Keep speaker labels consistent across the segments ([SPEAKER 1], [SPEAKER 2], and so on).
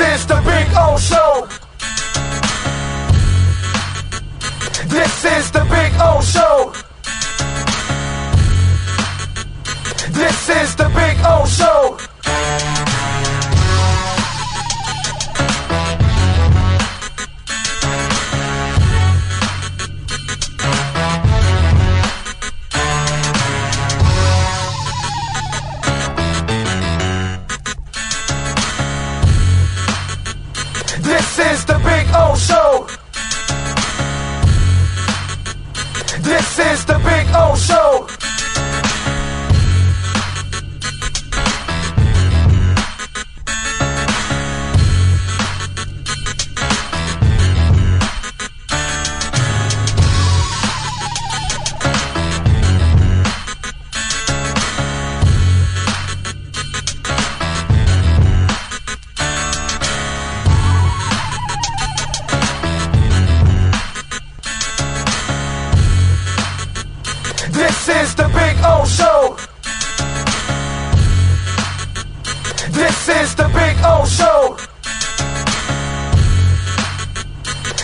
[SPEAKER 1] This is the Big O Show. This is the Big O Show. This is the Big O Show. This is the Big O Show. This is the Big O Show. This is the Big O Show. This is the Big O Show.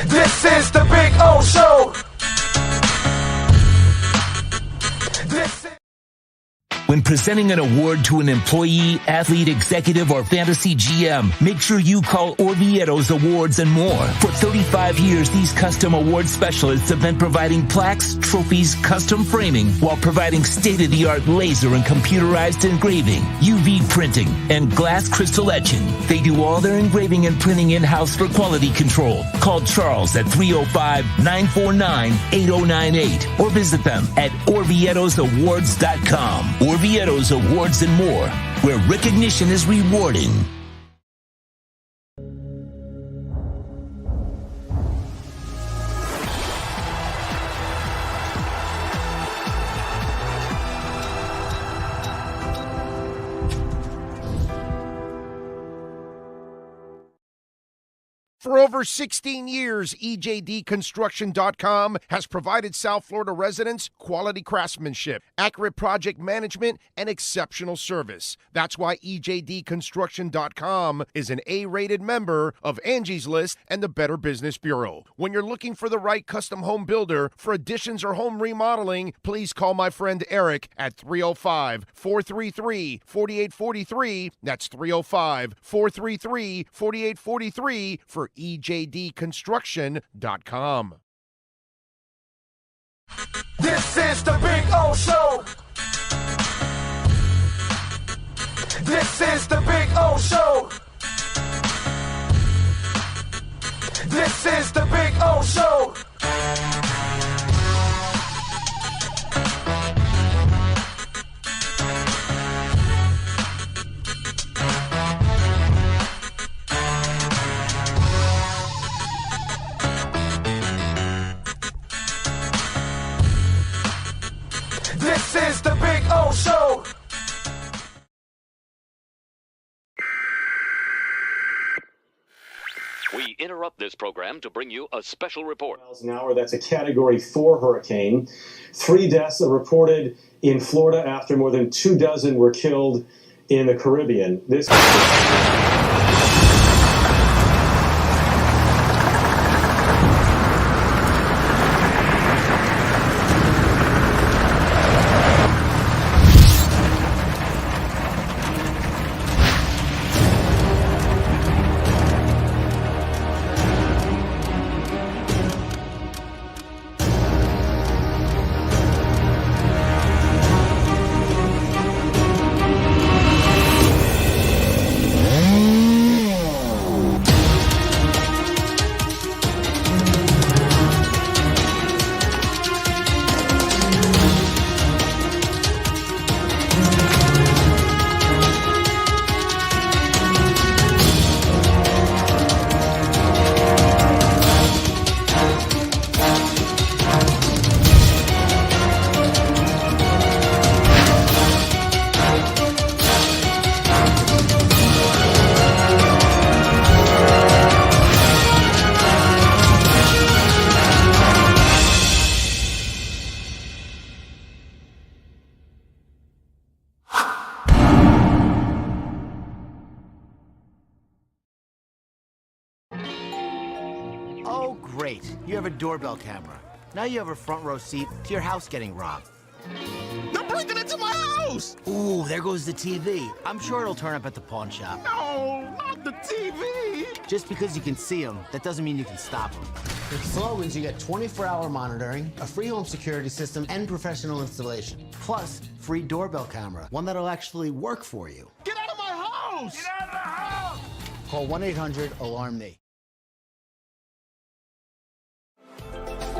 [SPEAKER 1] This is the Big O Show. This is...
[SPEAKER 2] When presenting an award to an employee, athlete, executive, or fantasy GM, make sure you call Orvieto's Awards and More. For 35 years, these custom award specialists have been providing plaques, trophies, custom framing, while providing state-of-the-art laser and computerized engraving, UV printing, and glass crystal etching. They do all their engraving and printing in-house for quality control. Call Charles at 305-949-8098 or visit them at orvietosawards.com. Orvieto's Awards and More, where recognition is rewarding.
[SPEAKER 3] For over 16 years, EJDconstruction.com has provided South Florida residents quality craftsmanship, accurate project management, and exceptional service. That's why EJDconstruction.com is an A-rated member of Angie's List and the Better Business Bureau. When you're looking for the right custom home builder for additions or home remodeling, please call my friend Eric at 305-433-4843. That's 305-433-4843 for EJDconstruction.com.
[SPEAKER 1] This is the Big O Show. This is the Big O Show. This is the Big O Show. This is the Big O Show.
[SPEAKER 4] We interrupt this program to bring you a special report.
[SPEAKER 5] Miles an hour, that's a Category 4 hurricane. 3 deaths are reported in Florida after more than 24 were killed in the Caribbean. This
[SPEAKER 6] Great. You have a doorbell camera. Now you have a front row seat to your house getting robbed.
[SPEAKER 7] They're breaking into my house!
[SPEAKER 6] Ooh, there goes the TV. I'm sure it'll turn up at the pawn shop.
[SPEAKER 7] No, not the TV!
[SPEAKER 6] Just because you can see them, that doesn't mean you can stop them. With Slogans, you get 24-hour monitoring, a free home security system, and professional installation. Plus, free doorbell camera, one that'll actually work for you.
[SPEAKER 7] Get out of my house!
[SPEAKER 1] Get out of the house!
[SPEAKER 6] Call 1-800-ALARM-ME.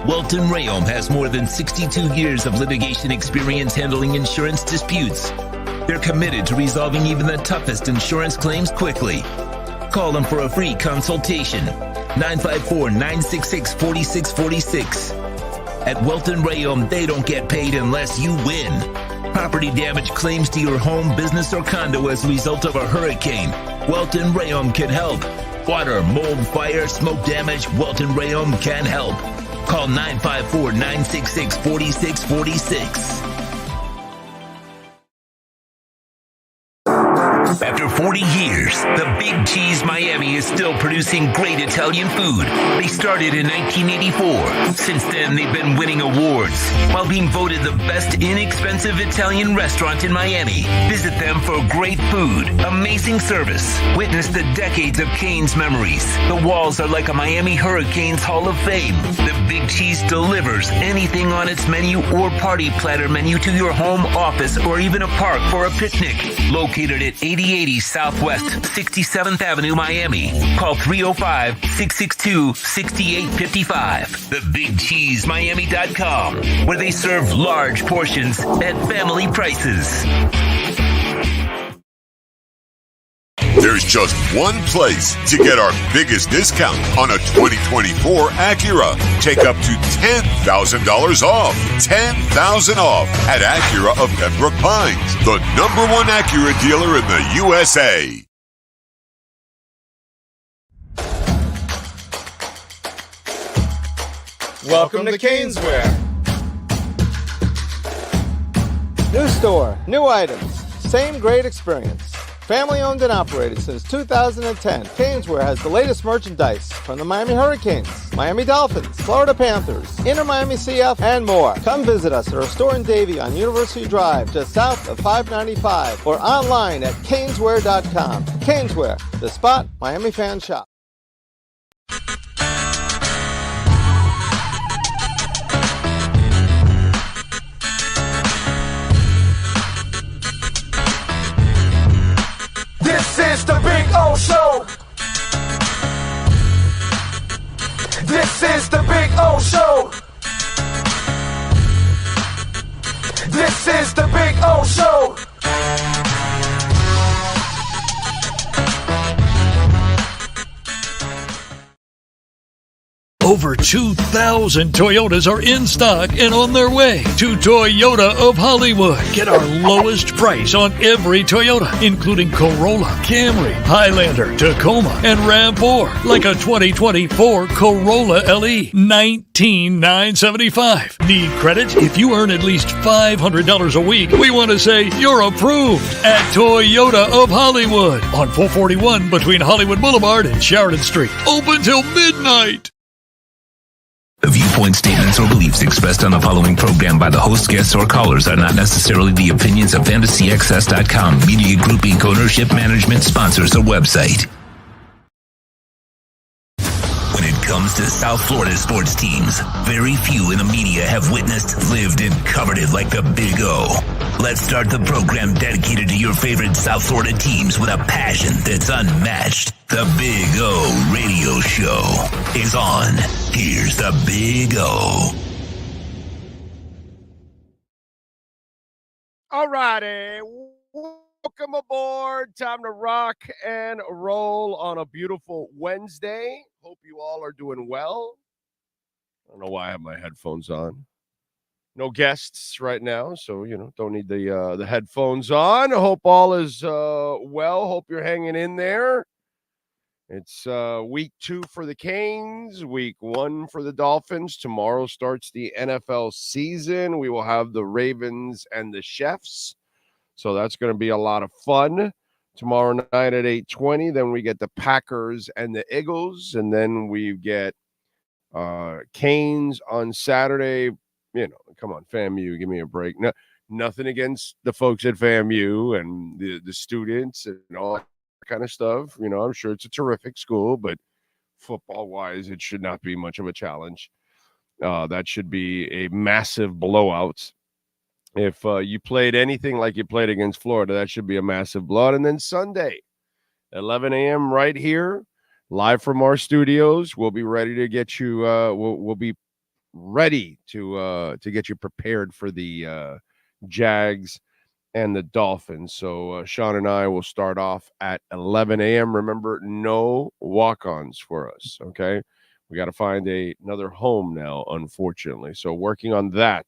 [SPEAKER 2] Welton Rayom has more than 62 years of litigation experience handling insurance disputes. They're committed to resolving even the toughest insurance claims quickly. Call them for a free consultation. 954-966-4646. At Welton Rayom, they don't get paid unless you win. Property damage claims to your home, business, or condo as a result of a hurricane. Welton Rayom can help. Water, mold, fire, smoke damage, Welton Rayom can help. Call 954-966-4646. After 40 years, the Big Cheese Miami is still producing great Italian food. They started in 1984. Since then, they've been winning awards while being voted the best inexpensive Italian restaurant in Miami. Visit them for great food, amazing service. Witness the decades of Cane's memories. The walls are like a Miami Hurricanes Hall of Fame. The Big Cheese delivers anything on its menu or party platter menu to your home, office, or even a park for a picnic. Located at 8080 Southwest 67th Avenue, Miami. Call 305-662-6855. TheBigCheeseMiami.com, where they serve large portions at family prices.
[SPEAKER 8] There's just one place to get our biggest discount on a 2024 Acura. Take up to $10,000 off. $10,000 off at Acura of Pembroke Pines, the #1 Acura dealer in the USA.
[SPEAKER 9] Welcome to Caneswear. New store, new items, same great experience. Family owned and operated since 2010, Caneswear has the latest merchandise from the Miami Hurricanes, Miami Dolphins, Florida Panthers, Inter Miami CF, and more. Come visit us at our store in Davie on University Drive, just south of 595, or online at caneswear.com. Caneswear, the spot Miami fans shop.
[SPEAKER 1] This is the Big O Show. This is the Big O Show. This is the Big O Show.
[SPEAKER 10] Over 2,000 Toyotas are in stock and on their way to Toyota of Hollywood. Get our lowest price on every Toyota, including Corolla, Camry, Highlander, Tacoma, and RAV4. Like a 2024 Corolla LE, $19,975. Need credit? If you earn at least $500 a week, we want to say you're approved at Toyota of Hollywood on 441 between Hollywood Boulevard and Sheridan Street. Open till midnight.
[SPEAKER 2] The viewpoint, statements, or beliefs expressed on the following program by the host, guests, or callers are not necessarily the opinions of FantasyAccess.com, Media Group Inc., ownership, management, sponsors, or website. When it comes to South Florida sports teams, very few in the media have witnessed, lived, and covered it like the Big O. Let's start the program dedicated to your favorite South Florida teams with a passion that's unmatched. The Big O Radio Show is on. Here's the Big O.
[SPEAKER 3] All righty. Welcome aboard. Time to rock and roll on a beautiful Wednesday. Hope you all are doing well. I don't know why I have my headphones on. No guests right now, so, don't need the headphones on. Hope all is well. Hope you're hanging in there. It's week 2 for the Canes, week 1 for the Dolphins. Tomorrow starts the NFL season. We will have the Ravens and the Chefs. So that's going to be a lot of fun. Tomorrow night at 8:20, then we get the Packers and the Eagles, and then we get Canes on Saturday. Come on, FAMU, give me a break. No, nothing against the folks at FAMU and the students and all that kind of stuff. I'm sure it's a terrific school, but football-wise, it should not be much of a challenge. That should be a massive blowout. If you played anything like you played against Florida, that should be a massive blowout. And then Sunday, 11 a.m. right here, live from our studios. We'll be ready to get you. We'll be ready to get you prepared for the Jags and the Dolphins. So Sean and I will start off at 11 a.m. Remember, no walk-ons for us. Okay, we got to find another home now, unfortunately. So working on that.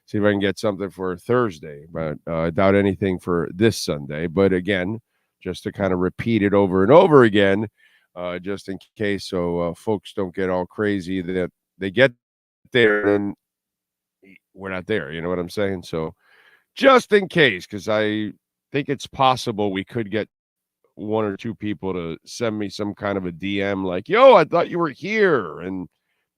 [SPEAKER 3] See if I can get something for Thursday, but I doubt anything for this Sunday. But again, just to kind of repeat it over and over again, just in case, so folks don't get all crazy that they get there and we're not there. You know what I'm saying? So just in case, because I think it's possible we could get one or two people to send me some kind of a DM like, yo, I thought you were here. And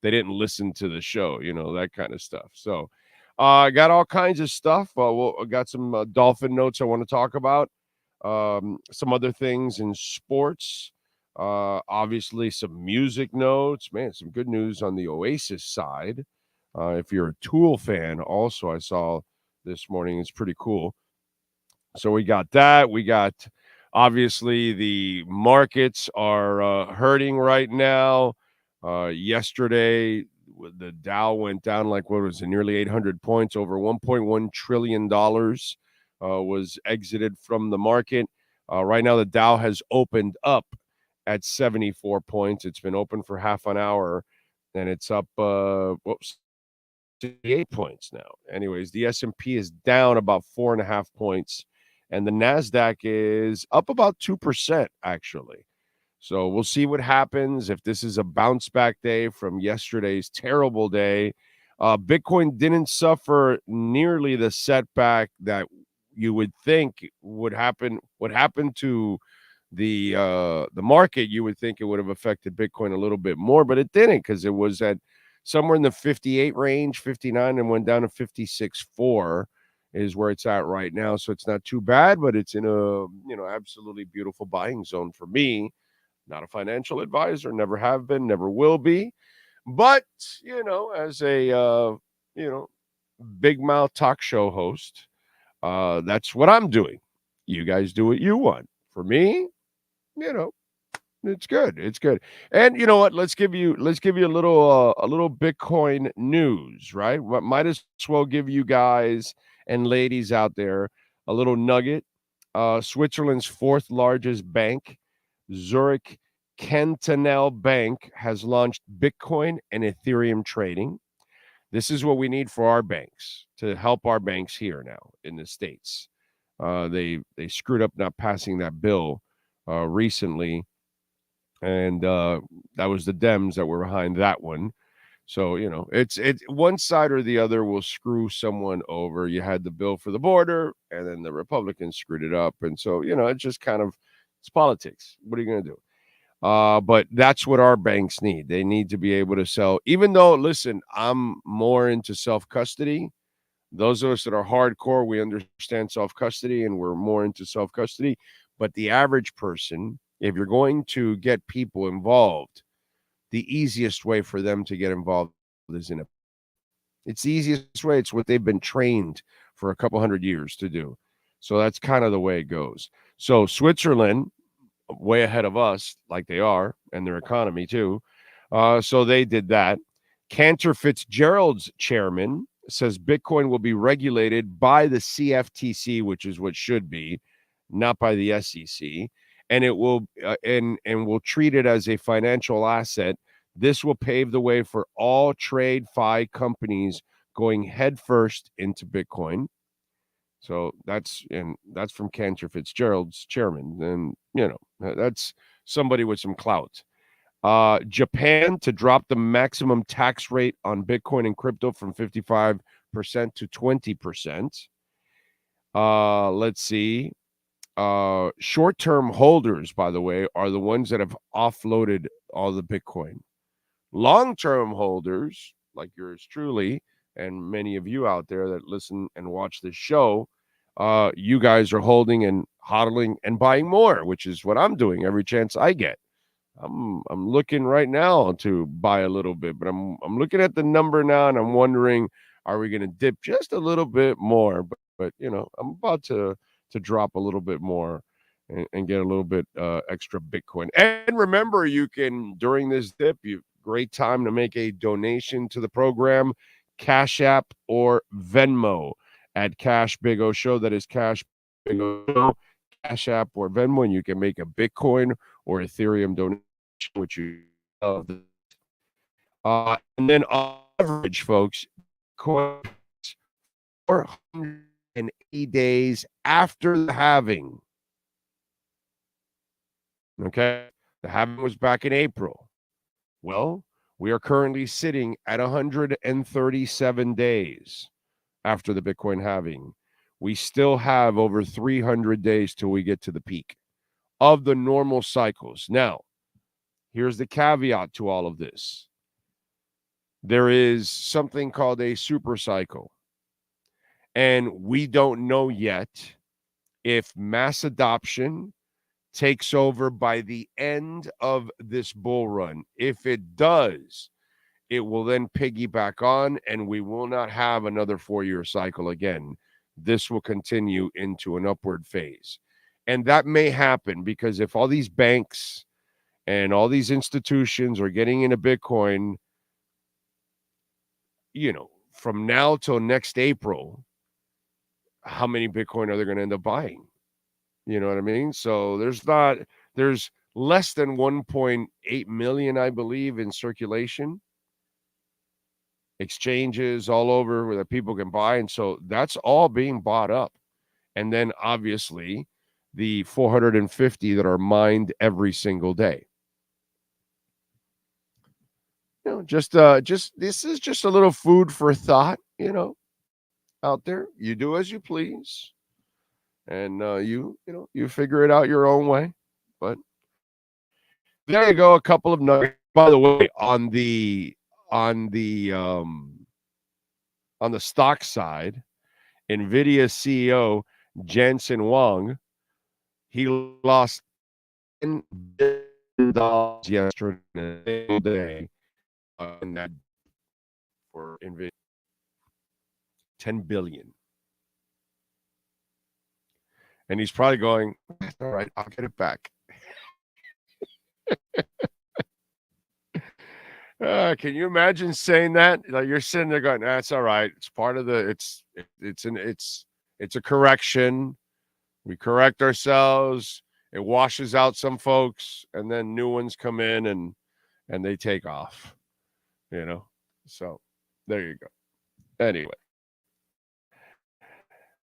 [SPEAKER 3] they didn't listen to the show, that kind of stuff. So I got all kinds of stuff. I got some Dolphin notes I want to talk about. Some other things in sports. Obviously, some music notes. Man, some good news on the Oasis side. If you're a Tool fan, also, I saw this morning. It's pretty cool. So we got that. We got, obviously, the markets are hurting right now. Yesterday, the Dow went down like, what was it, nearly 800 points, over $1.1 trillion was exited from the market. Right now, the Dow has opened up at 74 points. It's been open for half an hour, and it's up 68 points now. Anyways, the S&P is down about 4.5 points, and the NASDAQ is up about 2%, actually. So we'll see what happens if this is a bounce back day from yesterday's terrible day. Bitcoin didn't suffer nearly the setback that you would think would happen. What happened to the market, you would think it would have affected Bitcoin a little bit more, but it didn't, because it was at somewhere in the 58 range, 59, and went down to 56.4 is where it's at right now. So it's not too bad, but it's in a absolutely beautiful buying zone for me. Not a financial advisor, never have been, never will be. But, as a, big mouth talk show host, that's what I'm doing. You guys do what you want. For me, it's good. It's good. And you know what? Let's give you a little Bitcoin news, right? Might as well give you guys and ladies out there a little nugget. Switzerland's fourth largest bank, Zurich Cantonal Bank, has launched Bitcoin and Ethereum trading. This is what we need for our banks, to help our banks here now in the States. They screwed up not passing that bill recently, and that was the Dems that were behind that one. So, it's one side or the other will screw someone over. You had the bill for the border, and then the Republicans screwed it up. And so, it's just kind of, it's politics. What are you going to do? But that's what our banks need. They need to be able to sell, even though, listen, I'm more into self-custody. Those of us that are hardcore, we understand self-custody, and we're more into self-custody. But the average person, if you're going to get people involved, the easiest way for them to get involved is in a. It's the easiest way. It's what they've been trained for a couple hundred years to do. So that's kind of the way it goes. So Switzerland, way ahead of us, like they are, and their economy too. So they did that. Cantor Fitzgerald's chairman says Bitcoin will be regulated by the CFTC, which is what should be, not by the SEC. And it will and will treat it as a financial asset. This will pave the way for all TradeFi companies going headfirst into Bitcoin. So that's from Cantor Fitzgerald's chairman, and that's somebody with some clout. Japan to drop the maximum tax rate on Bitcoin and crypto from 55% to 20%. Let's see. Short-term holders, by the way, are the ones that have offloaded all the Bitcoin. Long-term holders, like yours truly, and many of you out there that listen and watch this show, you guys are holding and hodling and buying more, which is what I'm doing every chance I get. I'm looking right now to buy a little bit, but I'm looking at the number now, and I'm wondering, are we going to dip just a little bit more? But I'm about to drop a little bit more and get a little bit extra Bitcoin. And remember, you can, during this dip, great time to make a donation to the program, Cash App or Venmo at Cash Big O Show. That is Cash Big O Show, Cash App or Venmo, and you can make a Bitcoin or Ethereum donation, which you love. And then on average, folks, coins 480 days after the halving. Okay, the halving was back in April. Well, we are currently sitting at 137 days after the Bitcoin halving. We still have over 300 days till we get to the peak of the normal cycles. Now, here's the caveat to all of this. There is something called a super cycle, and we don't know yet if mass adoption takes over by the end of this bull run. If it does, it will then piggyback on, and we will not have another 4-year cycle again. This will continue into an upward phase. And that may happen because if all these banks and all these institutions are getting into Bitcoin, from now till next April, how many Bitcoin are they going to end up buying? You know what I mean? So there's less than 1.8 million, I believe, in circulation. Exchanges all over where people can buy. And so that's all being bought up. And then obviously the 450 that are mined every single day. Just this is just a little food for thought, out there. You do as you please. And you figure it out your own way. But there you go, a couple of nuggets. By the way, on the stock side, NVIDIA CEO Jensen Huang, he lost $10 billion yesterday on that for NVIDIA. $10 billion. And he's probably going, all right, I'll get it back. Can you imagine saying that? Like you're sitting there going, that's all right. It's part of the, it's a correction. We correct ourselves. It washes out some folks, and then new ones come in and they take off, So there you go. Anyway.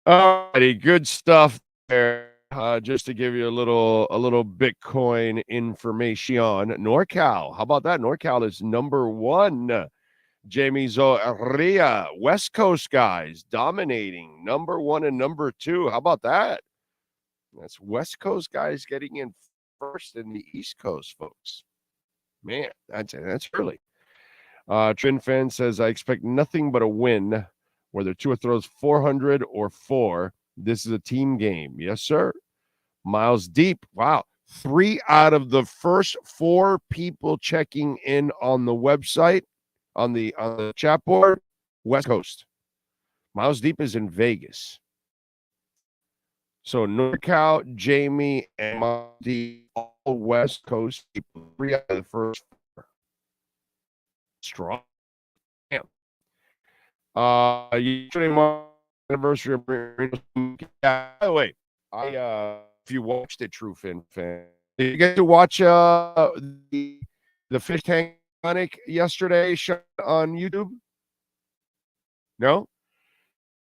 [SPEAKER 3] Alrighty, good stuff there. Just to give you a little Bitcoin information. NorCal, how about that? NorCal is number one. Jamie Zoria, West Coast guys dominating number one and number two. How about that? That's West Coast guys getting in first in the East Coast, folks. Man, that's early. Trin Fan says, I expect nothing but a win, whether Tua throws 400 or 4. This is a team game. Yes, sir. Miles Deep. Wow. 3 out of the first 4 people checking in on the website, on the chat board, West Coast. Miles Deep is in Vegas. So NorCal, Jamie, and Miles Deep, all West Coast people. 3 out of the first 4. Strong. Yesterday, my anniversary of Marino. By the way, if you watched it, True Fin fan, did you get to watch the fish tank Sonic yesterday on YouTube? No.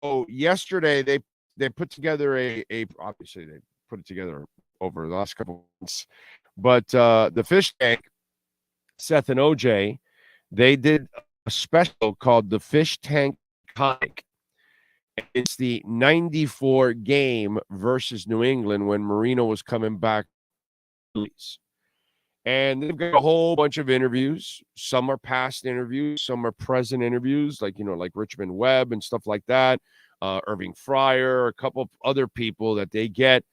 [SPEAKER 3] Oh, yesterday they put together a obviously they put it together over the last couple of months, but the fish tank, Seth and OJ, they did a special called the Fish Tank Comic. It's the 94 game versus New England when Marino was coming back. And they've got a whole bunch of interviews. Some are past interviews, some are present interviews, like, like Richmond Webb and stuff like that. Irving Fryer, a couple of other people that they get,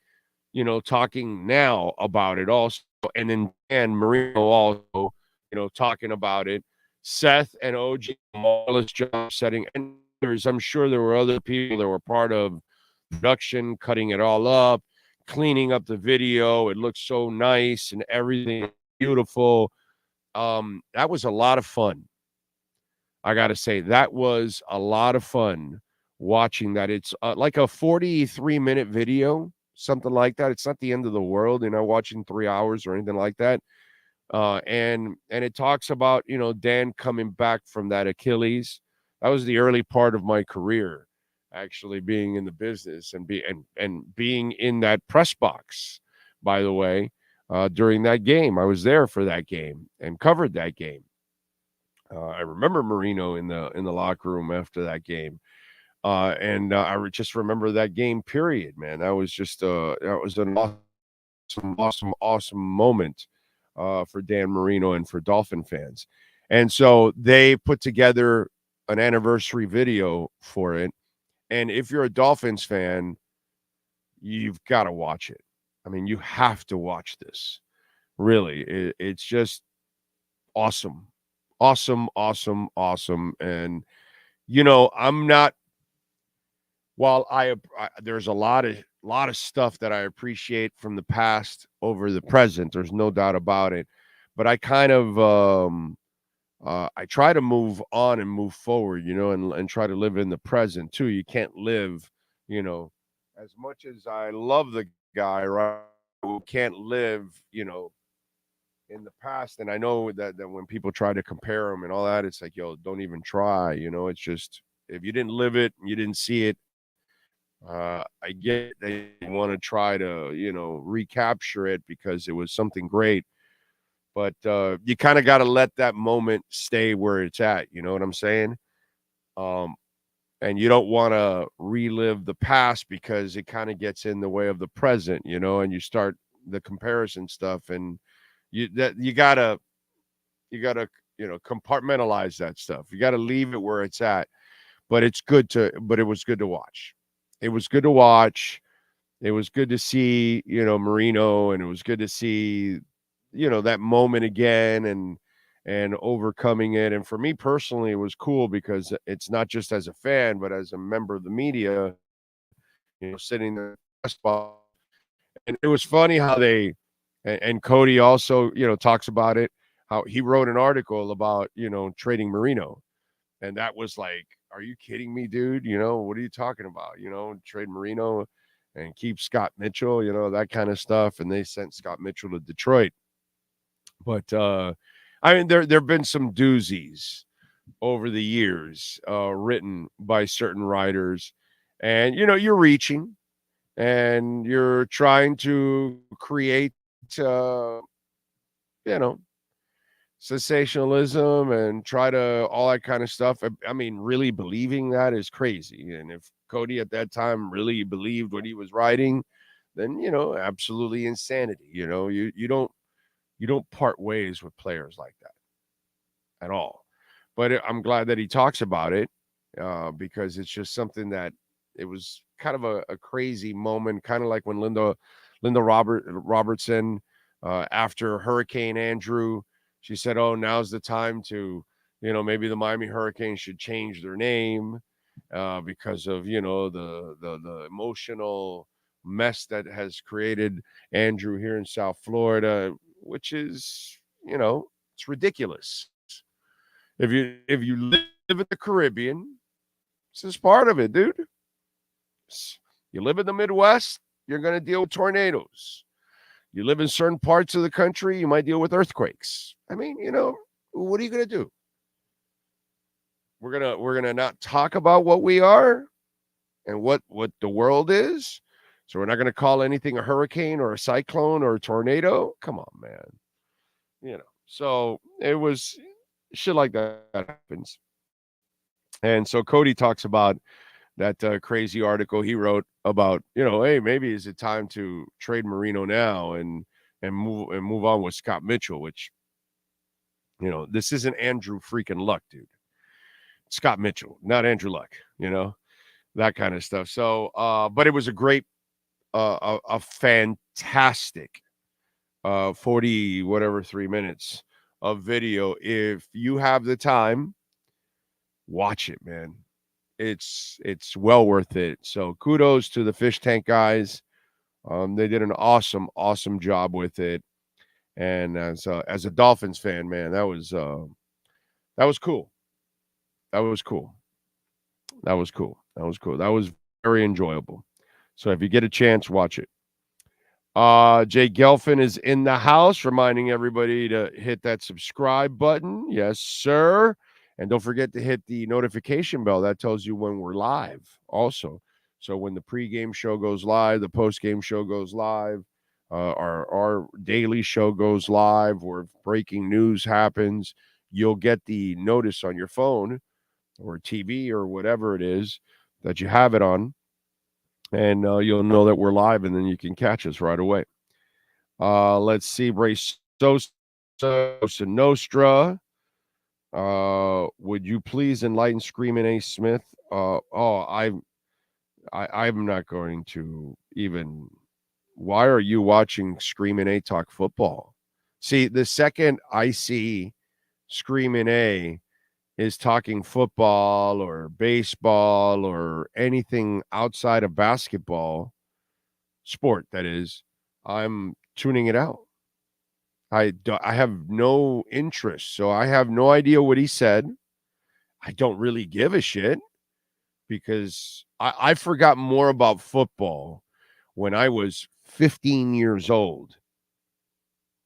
[SPEAKER 3] talking now about it also. And then Dan Marino also, talking about it. Seth and OG, marvelous job setting. And I'm sure there were other people that were part of production, cutting it all up, cleaning up the video. It looks so nice and everything beautiful. That was a lot of fun. I got to say, that was a lot of fun watching that. It's like a 43-minute video, something like that. It's not the end of the world, watching 3 hours or anything like that. And it talks about, Dan coming back from that Achilles. That was the early part of my career, actually being in the business and being in that press box, by the way. During that game, I was there for that game and covered that game. I remember Marino in the locker room after that game, and I just remember that game. Period, man. That was just that was an awesome moment for Dan Marino and for Dolphin fans. And so they put together an anniversary video for it. And if you're a Dolphins fan, you've got to watch it. I mean, you have to watch this. Really, it's just awesome. And, I'm not, while I there's a lot of stuff that I appreciate from the past over the present. There's no doubt about it. But I kind of, I try to move on and move forward, and try to live in the present too. You can't live, as much as I love the guy, right? We can't live, in the past. And I know that when people try to compare him and all that, it's like, yo, don't even try. It's just, if you didn't live it, you didn't see it. I get they want to try to, recapture it because it was something great. But you kind of got to let that moment stay where it's at. You know what I'm saying? And you don't want to relive the past because it kind of gets in the way of the present, and you start the comparison stuff, and you gotta compartmentalize that stuff. You got to leave it where it's at. But it was good to watch. It was good to watch. It was good to see, Marino, and it was good to see, that moment again and overcoming it. And for me personally, it was cool because it's not just as a fan, but as a member of the media, sitting there. And it was funny how and Cody also, talks about it, how he wrote an article about, trading Marino. And that was like, are you kidding me, dude? What are you talking about? Trade Marino and keep Scott Mitchell, that kind of stuff. And they sent Scott Mitchell to Detroit. But, I mean, there have been some doozies over the years written by certain writers. And, you're reaching and you're trying to create, sensationalism and try to all that kind of stuff. I mean, really believing that is crazy. And if Cody at that time really believed what he was writing, then, absolutely insanity. You don't part ways with players like that at all. But I'm glad that he talks about it because it's just something that it was kind of a crazy moment, kind of like when Linda Robertson, after Hurricane Andrew, she said, oh, now's the time to, maybe the Miami Hurricanes should change their name because of, the emotional mess that has created Andrew here in South Florida, which is, it's ridiculous. If you live in the Caribbean, this is part of it, dude. You live in the Midwest, you're going to deal with tornadoes. You live in certain parts of the country, you might deal with earthquakes. I mean, what are you going to do? We're going to not talk about what we are and what the world is. So we're not going to call anything a hurricane or a cyclone or a tornado. Come on, man. So it was shit like that happens. And so Cody talks about that crazy article he wrote about, hey, maybe is it time to trade Marino now? And, and move on with Scott Mitchell, which, you know, this isn't Andrew freaking Luck, dude. Scott Mitchell, not Andrew Luck, you know, that kind of stuff. So, but it was a great, a fantastic 3 minutes of video. If you have the time, watch it, man. It's well worth it. So kudos to the Fish Tank guys. They did an awesome job with it. And as a Dolphins fan, man, that was cool. That was cool. That was very enjoyable. So if you get a chance, watch it. Jay Gelfin is in the house, reminding everybody to hit that subscribe button. Yes, sir. And don't forget to hit the notification bell. That tells you when we're live also. So when the pregame show goes live, the postgame show goes live, our daily show goes live, or if breaking news happens, you'll get the notice on your phone or TV or whatever it is that you have it on. And you'll know that we're live, and then you can catch us right away. Let's see. Brace Nostra. Would you please enlighten Screaming A. Smith? I'm not going to even. Why are you watching Screaming A talk football? See, the second I see Screaming A is talking football or baseball or anything outside of basketball, sport that is, I'm tuning it out. I have no interest, so I have no idea what he said. I don't really give a shit because I forgot more about football when I was 15 years old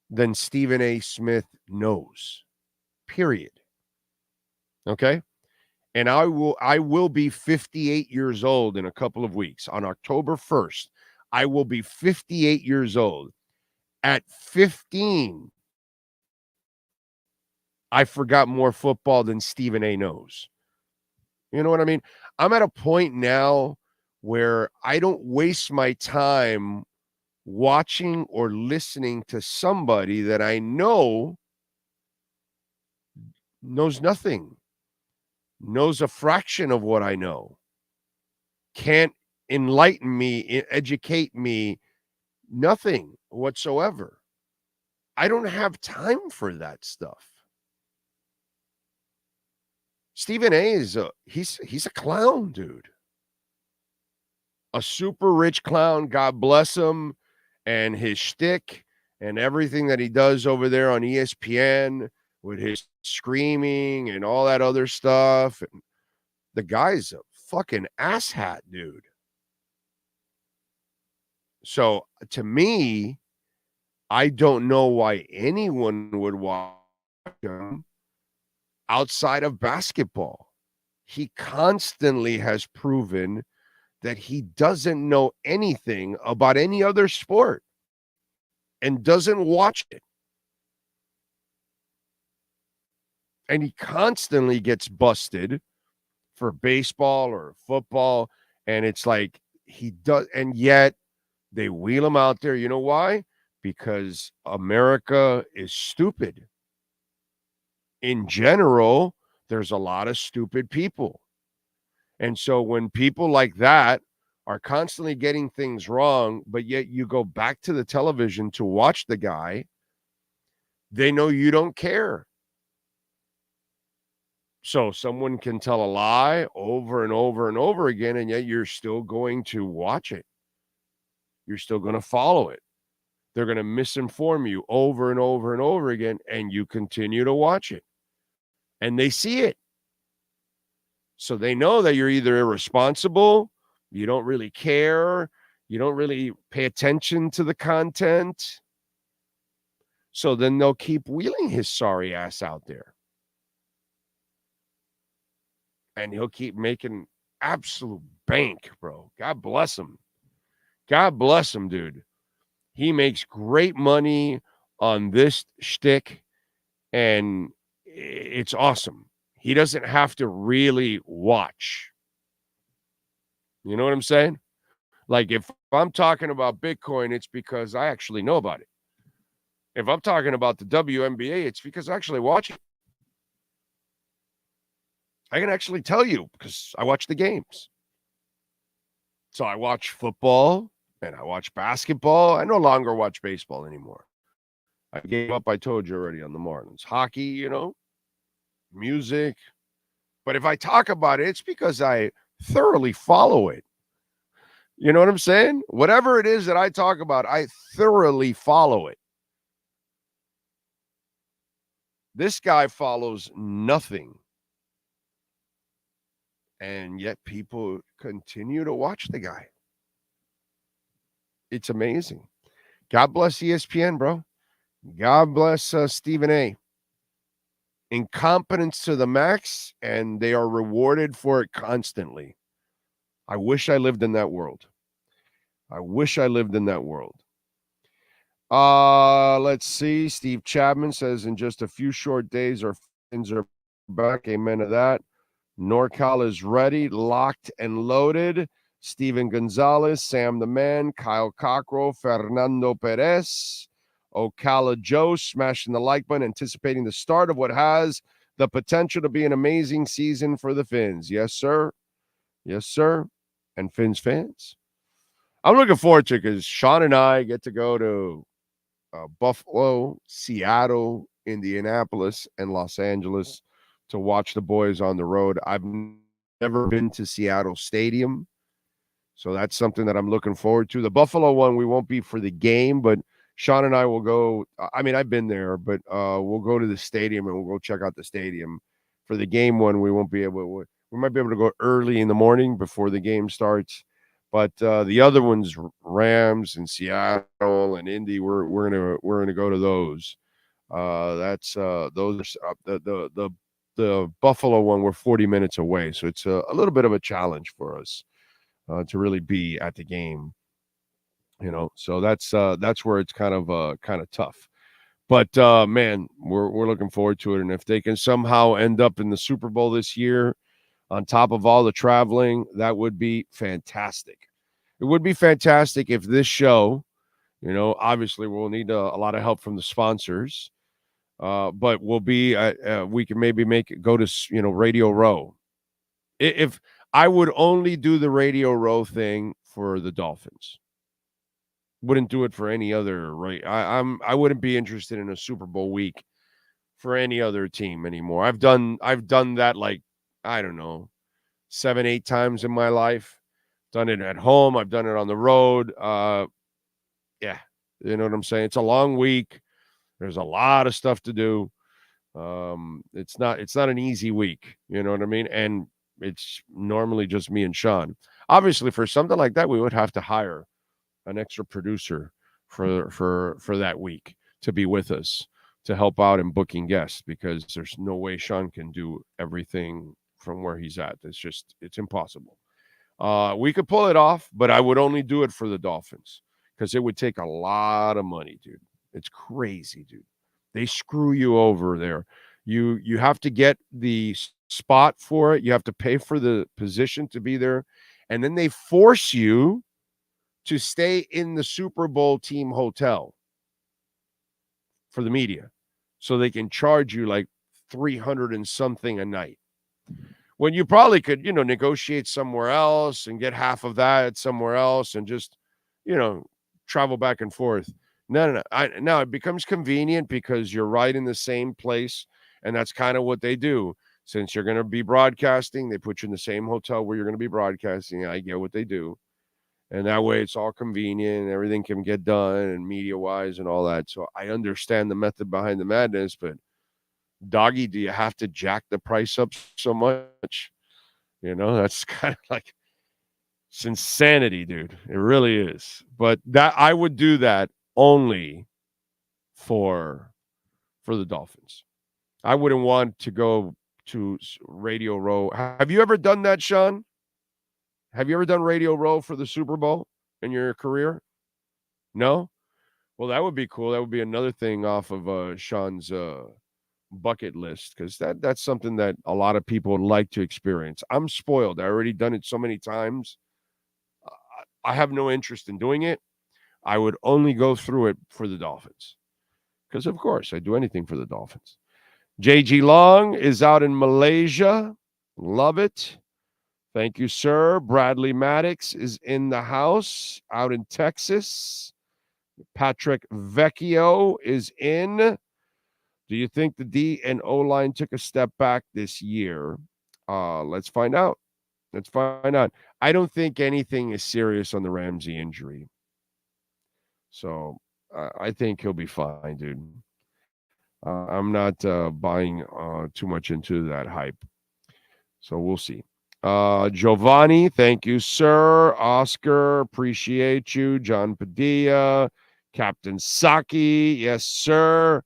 [SPEAKER 3] than Stephen A. Smith knows, period. Okay. And I will be 58 years old in a couple of weeks. On October 1st, I will be 58 years old. At 15, I forgot more football than Stephen A. knows. You know what I mean? I'm at a point now where I don't waste my time watching or listening to somebody that I know knows nothing. Knows a fraction of what I know, can't enlighten me, educate me, nothing whatsoever. I don't have time for that stuff. Stephen A. is he's a clown, dude. A super rich clown, God bless him, and his shtick and everything that he does over there on ESPN with his screaming and all that other stuff. And the guy's a fucking asshat, dude. So to me, I don't know why anyone would watch him outside of basketball. He constantly has proven that he doesn't know anything about any other sport and doesn't watch it. And he constantly gets busted for baseball or football. And it's like he does. And yet they wheel him out there. You know why? Because America is stupid. In general, there's a lot of stupid people. And so when people like that are constantly getting things wrong, but yet you go back to the television to watch the guy, they know you don't care. So someone can tell a lie over and over and over again, and yet you're still going to watch it. You're still going to follow it. They're going to misinform you over and over and over again, and you continue to watch it. And they see it. So they know that you're either irresponsible, you don't really care, you don't really pay attention to the content. So then they'll keep wheeling his sorry ass out there. And he'll keep making absolute bank, bro. God bless him. God bless him, dude. He makes great money on this shtick, and it's awesome. He doesn't have to really watch. You know what I'm saying? Like if I'm talking about Bitcoin, it's because I actually know about it. If I'm talking about the WNBA, it's because I actually watch it. I can actually tell you because I watch the games. So I watch football and I watch basketball. I no longer watch baseball anymore. I gave up, I told you already, on the Marlins. Hockey, music. But if I talk about it, it's because I thoroughly follow it. You know what I'm saying? Whatever it is that I talk about, I thoroughly follow it. This guy follows nothing. And yet people continue to watch the guy. It's amazing. God bless ESPN, bro. God bless Stephen A. Incompetence to the max, and they are rewarded for it constantly. I wish I lived in that world. Let's see. Steve Chapman says, in just a few short days, our fans are back. Amen to that. NorCal is ready, locked and loaded. Steven Gonzalez, Sam the Man, Kyle Cockrell, Fernando Perez, Ocala Joe smashing the like button, anticipating the start of what has the potential to be an amazing season for the Fins. Yes, sir. Yes, sir. And Fins fans. I'm looking forward to it because Sean and I get to go to Buffalo, Seattle, Indianapolis, and Los Angeles to watch the boys on the road. I've never been to Seattle Stadium, so that's something that I'm looking forward to. The Buffalo one, we won't be for the game, but Sean and I will go. I mean, I've been there, but we'll go to the stadium and we'll go check out the stadium. For the game one, we won't be able. We might be able to go early in the morning before the game starts. But the other ones, Rams and Seattle and Indy, we're gonna go to those. That's those the Buffalo one. We're 40 minutes away, so it's a little bit of a challenge for us to really be at the game. So that's where it's kind of tough. But man, we're looking forward to it, and if they can somehow end up in the Super Bowl this year, on top of all the traveling, that would be fantastic. It would be fantastic if this show, obviously we'll need a lot of help from the sponsors, but we'll be, we can maybe go to, Radio Row. If I would only do the Radio Row thing for the Dolphins, wouldn't do it for any other, right? I wouldn't be interested in a Super Bowl week for any other team anymore. I've done that, like, I don't know, 7-8 times in my life. Done it at home. I've done it on the road. Yeah, you know what I'm saying? It's a long week. There's a lot of stuff to do. It's not an easy week. You know what I mean? And it's normally just me and Sean. Obviously, for something like that, we would have to hire an extra producer for that week to be with us to help out in booking guests, because there's no way Sean can do everything from where he's at. It's impossible. We could pull it off, but I would only do it for the Dolphins because it would take a lot of money, dude. It's crazy, dude. They screw you over there. You have to get the spot for it. You have to pay for the position to be there. And then they force you to stay in the Super Bowl team hotel for the media so they can charge you like $300 and something a night, when you probably could, negotiate somewhere else and get half of that somewhere else and just, travel back and forth. No. Now it becomes convenient because you're right in the same place, and that's kind of what they do. Since you're going to be broadcasting, they put you in the same hotel where you're going to be broadcasting. I get what they do. And that way it's all convenient and everything can get done and media-wise and all that. So I understand the method behind the madness, but doggy, do you have to jack the price up so much? That's kind of like, it's insanity, dude. It really is. But that I would do that only for the Dolphins. I wouldn't want to go to Radio Row. Have you ever done that, Sean? Have you ever done Radio Row for the Super Bowl in your career? No? Well, that would be cool. That would be another thing off of Sean's bucket list, because that's something that a lot of people would like to experience. I'm spoiled. I already done it so many times. I have no interest in doing it. I would only go through it for the Dolphins because, of course, I do anything for the Dolphins. JG Long is out in Malaysia. Love it. Thank you, sir. Bradley Maddox is in the house out in Texas. Patrick Vecchio is in. Do you think the D and O-line took a step back this year? Let's find out. I don't think anything is serious on the Ramsey injury. So I think he'll be fine, dude. I'm not buying too much into that hype. So we'll see. Giovanni, thank you, sir. Oscar, appreciate you. John Padilla, Captain Saki, yes, sir.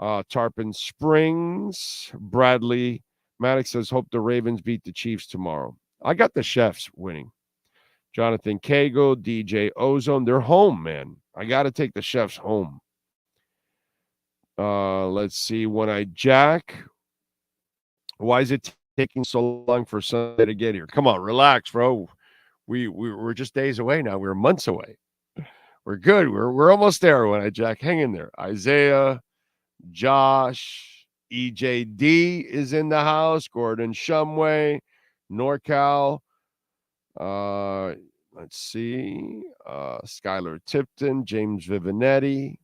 [SPEAKER 3] Tarpon Springs, Bradley Maddox says, hope the Ravens beat the Chiefs tomorrow. I got the Chefs winning. Jonathan Cagle, DJ Ozone, they're home, man. I got to take the Chefs home. Let's see. One-Eyed Jack. Why is it taking so long for Sunday to get here? Come on, relax, bro. We're just days away now. We're months away. We're good. We're almost there. One-Eyed Jack, hang in there. Isaiah, Josh, EJD is in the house. Gordon Shumway, NorCal. Let's see. Skylar Tipton, James Vivinetti.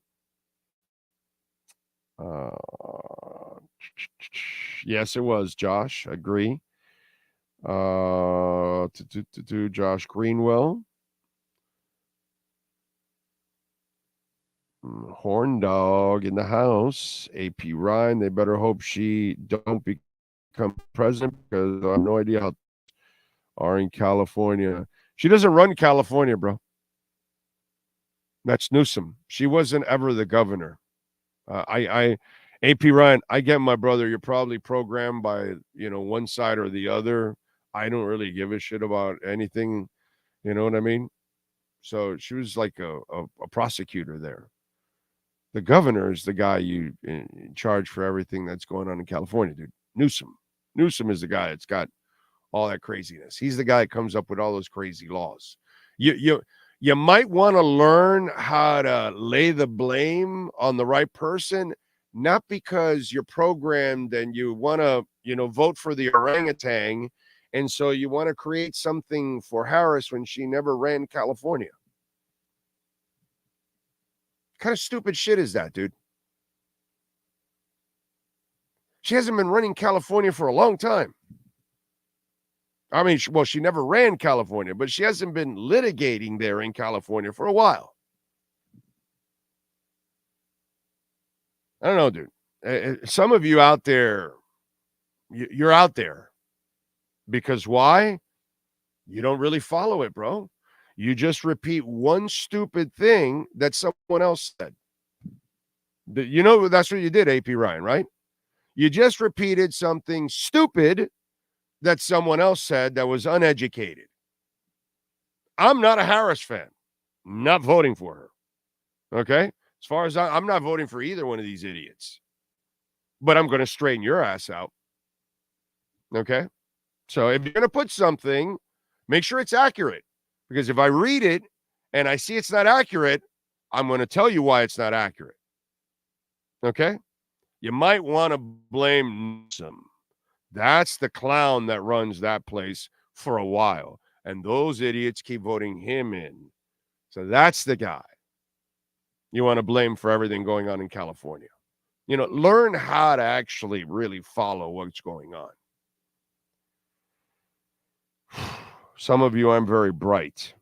[SPEAKER 3] Yes, it was Josh. Agree. Josh Greenwell. Horn Dog in the house. AP Ryan. They better hope she don't become president because I have no idea how are in California. She doesn't run California, bro. That's Newsom. She wasn't ever the governor. AP Ryan, I get my brother. You're probably programmed by, one side or the other. I don't really give a shit about anything. You know what I mean? So she was like a prosecutor there. The governor is the guy you in charge for everything that's going on in California, dude. Newsom. Newsom is the guy that's got all that craziness. He's the guy that comes up with all those crazy laws. You might want to learn how to lay the blame on the right person, not because you're programmed and you want to, vote for the orangutan, and so you want to create something for Harris when she never ran California. What kind of stupid shit is that, dude? She hasn't been running California for a long time. I mean, she never ran California, but she hasn't been litigating there in California for a while. I don't know, dude. Some of you out there, you're out there. Because why? You don't really follow it, bro. You just repeat one stupid thing that someone else said. That's what you did, AP Ryan, right? You just repeated something stupid that someone else said that was uneducated. I'm not a Harris fan. Not voting for her. Okay? As far as I'm not voting for either one of these idiots. But I'm going to straighten your ass out. Okay? So if you're going to put something, make sure it's accurate. Because if I read it and I see it's not accurate, I'm going to tell you why it's not accurate. Okay? You might want to blame Newsom. That's the clown that runs that place for a while. And those idiots keep voting him in. So that's the guy you want to blame for everything going on in California. Learn how to actually really follow what's going on. Some of you, I'm very bright.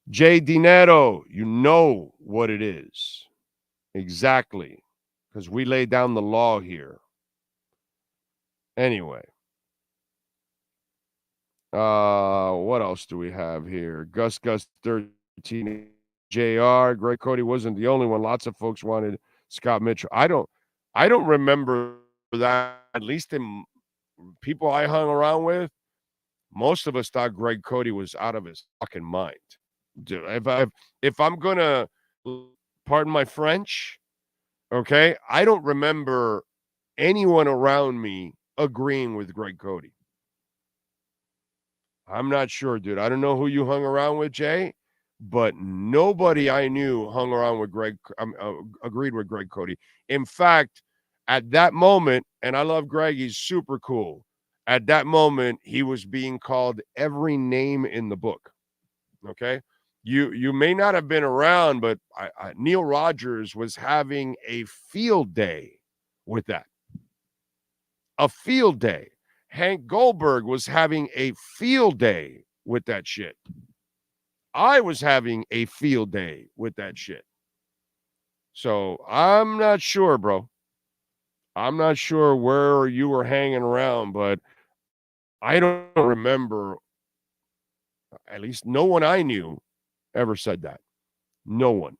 [SPEAKER 3] Jay Dinero, you know what it is. Exactly. Because we lay down the law here. Anyway. What else do we have here? Gus 13 JR. Greg Cody wasn't the only one. Lots of folks wanted Scott Mitchell. I don't remember that. At least in people I hung around with, most of us thought Greg Cody was out of his fucking mind. Dude, if I'm gonna pardon my French, okay, I don't remember anyone around me agreeing with Greg Cody. I'm not sure, dude. I don't know who you hung around with, Jay, but nobody I knew hung around with agreed with Greg Cody. In fact, at that moment, and I love Greg, he's super cool. At that moment, he was being called every name in the book. Okay? You may not have been around, but Neil Rogers was having a field day with that. A field day. Hank Goldberg was having a field day with that shit. I was having a field day with that shit. So I'm not sure, bro. I'm not sure where you were hanging around, but I don't remember, at least no one I knew ever said that. No one.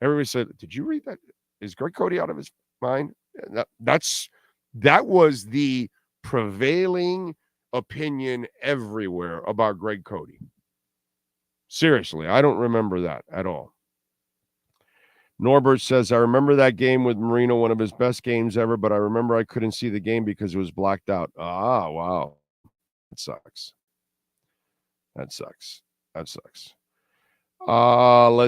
[SPEAKER 3] Everybody said, did you read that? Is Greg Cody out of his mind? That was the prevailing opinion everywhere about Greg Cody. Seriously, I don't remember that at all. Norbert says, I remember that game with Marino, one of his best games ever, but I remember I couldn't see the game because it was blacked out. Ah, wow. That sucks. Let's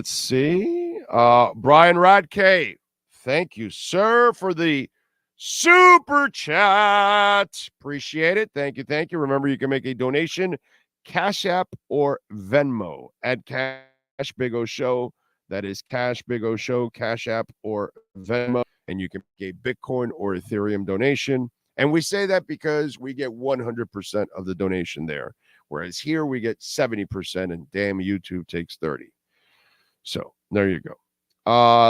[SPEAKER 3] see. Brian Radke, thank you, sir, for the super chat. Appreciate it. Thank you. Remember, you can make a donation, Cash App or Venmo at Cash Big O Show. That is Cash Big O Show, Cash App or Venmo, and you can make a Bitcoin or Ethereum donation. And we say that because we get 100% of the donation there, whereas here we get 70%, and damn, YouTube takes 30%. So there you go.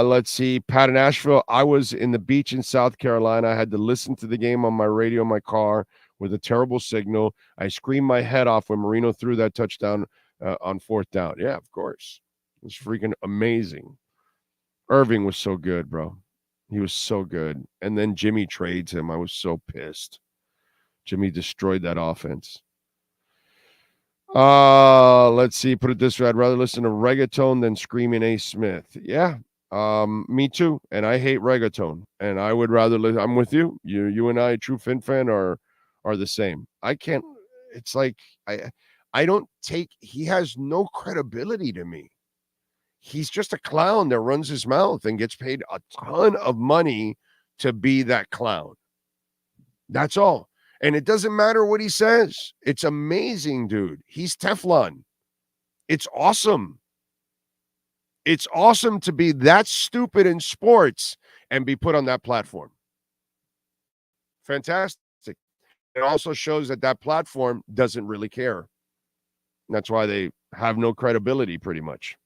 [SPEAKER 3] Let's see. Pat in Asheville. I was in the beach in South Carolina. I had to listen to the game on my radio in my car with a terrible signal. I screamed my head off when Marino threw that touchdown on 4th down. Yeah, of course. It was freaking amazing. Irving was so good, bro. He was so good. And then Jimmy trades him. I was so pissed. Jimmy destroyed that offense. Let's see. Put it this way. I'd rather listen to reggaeton than Screaming A. Smith. Yeah. Me too. And I hate reggaeton. And I would rather listen. I'm with you. You and I, true Fin fan, are the same. I can't. It's like I don't take. He has no credibility to me. He's just a clown that runs his mouth and gets paid a ton of money to be that clown. That's all. And it doesn't matter what he says. It's amazing, dude. He's Teflon. It's awesome. It's awesome to be that stupid in sports and be put on that platform. Fantastic. It also shows that platform doesn't really care. That's why they have no credibility, pretty much.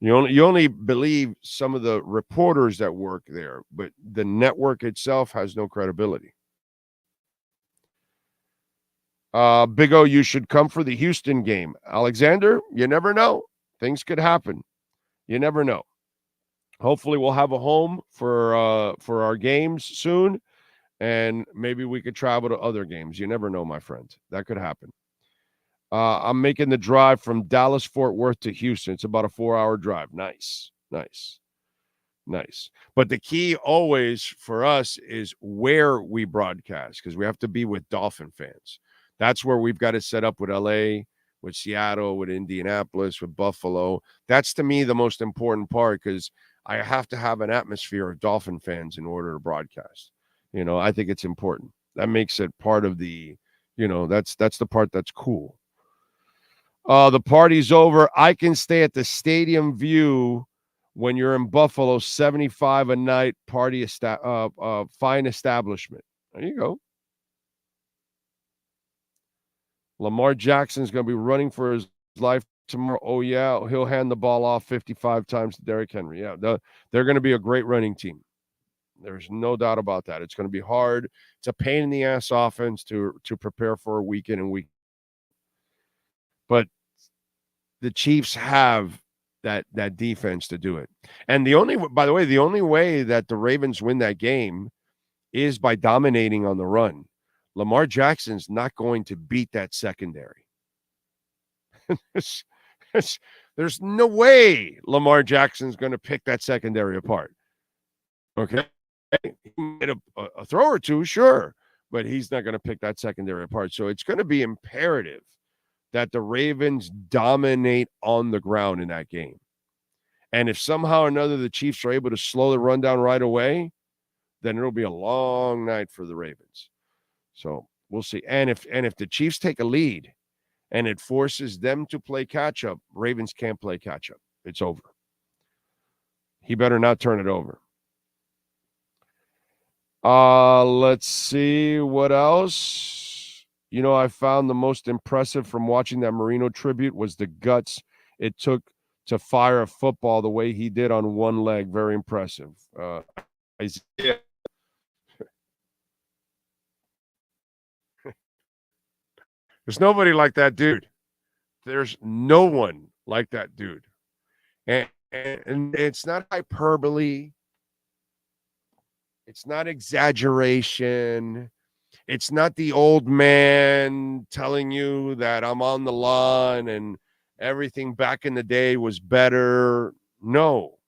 [SPEAKER 3] You only believe some of the reporters that work there, but the network itself has no credibility. Big O, you should come for the Houston game. Alexander, you never know. Things could happen. You never know. Hopefully we'll have a home for our games soon, and maybe we could travel to other games. You never know, my friend. That could happen. I'm making the drive from Dallas-Fort Worth to Houston. It's about a 4-hour drive. Nice. But the key always for us is where we broadcast, because we have to be with Dolphin fans. That's where we've got to set up with LA, with Seattle, with Indianapolis, with Buffalo. That's, to me, the most important part, because I have to have an atmosphere of Dolphin fans in order to broadcast. I think it's important. That makes it part of the, that's the part that's cool. The party's over. I can stay at the Stadium View when you're in Buffalo, $75 a night, party fine establishment. There you go. Lamar Jackson's going to be running for his life tomorrow. Oh, yeah. He'll hand the ball off 55 times to Derrick Henry. Yeah, they're going to be a great running team. There's no doubt about that. It's going to be hard. It's a pain in the ass offense to prepare for a week in and week. But the Chiefs have that defense to do it. And the only way that the Ravens win that game is by dominating on the run. Lamar Jackson's not going to beat that secondary. There's no way Lamar Jackson's going to pick that secondary apart. Okay? He made a throw or two, sure, but he's not going to pick that secondary apart. So it's going to be imperative that the Ravens dominate on the ground in that game. And if somehow or another the Chiefs are able to slow the run down right away, then it'll be a long night for the Ravens. So we'll see. And if the Chiefs take a lead and it forces them to play catch up, Ravens can't play catch up. It's over. He better not turn it over. Let's see what else. You know, I found the most impressive from watching that Marino tribute was the guts it took to fire a football the way he did on one leg. Very impressive. Isaiah. There's nobody like that dude. There's no one like that dude. And it's not hyperbole. It's not exaggeration. It's not the old man telling you that I'm on the lawn and everything back in the day was better. No.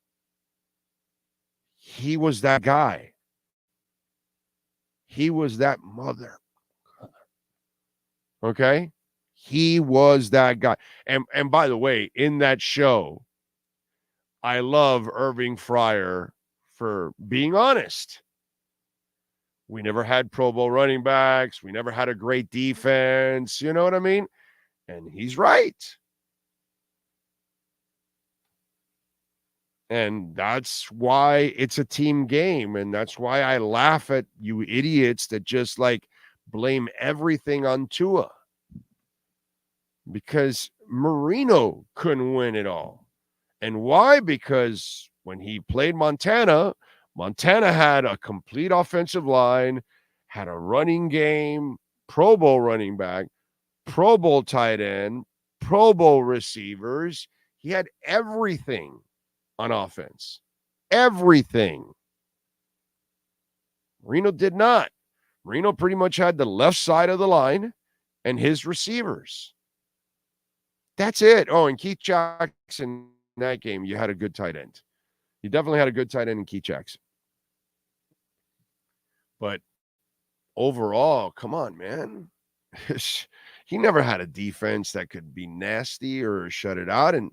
[SPEAKER 3] He was that guy. He was that mother. Okay? He was that guy. And by the way, in that show, I love Irving Fryer for being honest. We never had Pro Bowl running backs. We never had a great defense. You know what I mean? And he's right. And that's why it's a team game. And that's why I laugh at you idiots that just like blame everything on Tua. Because Marino couldn't win it all. And why? Because when he played Montana had a complete offensive line, had a running game, Pro Bowl running back, Pro Bowl tight end, Pro Bowl receivers. He had everything on offense. Everything. Marino did not. Marino pretty much had the left side of the line and his receivers. That's it. Oh, and Keith Jackson in that game, you had a good tight end. You definitely had a good tight end in Keith Jackson. But overall, come on, man. He never had a defense that could be nasty or shut it out. And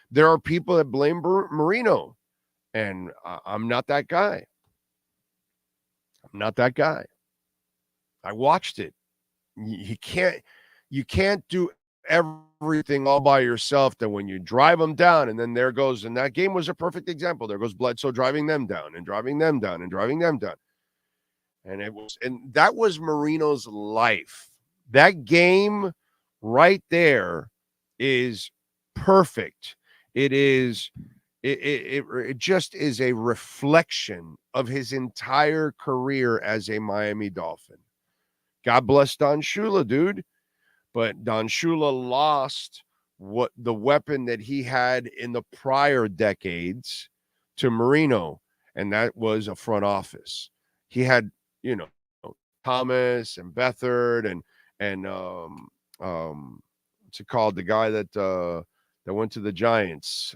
[SPEAKER 3] there are people that blame Marino. And I'm not that guy. I'm not that guy. I watched it. You can't do everything all by yourself. That when you drive them down, and then there goes, and that game was a perfect example. There goes Bledsoe driving them down and driving them down and driving them down. And that was Marino's life. That game right there is perfect. It just is a reflection of his entire career as a Miami Dolphin. God bless Don Shula, dude. But Don Shula lost what the weapon that he had in the prior decades to Marino, and that was a front office. He had, Thomas and Beathard and what's it called? The guy that went to the Giants.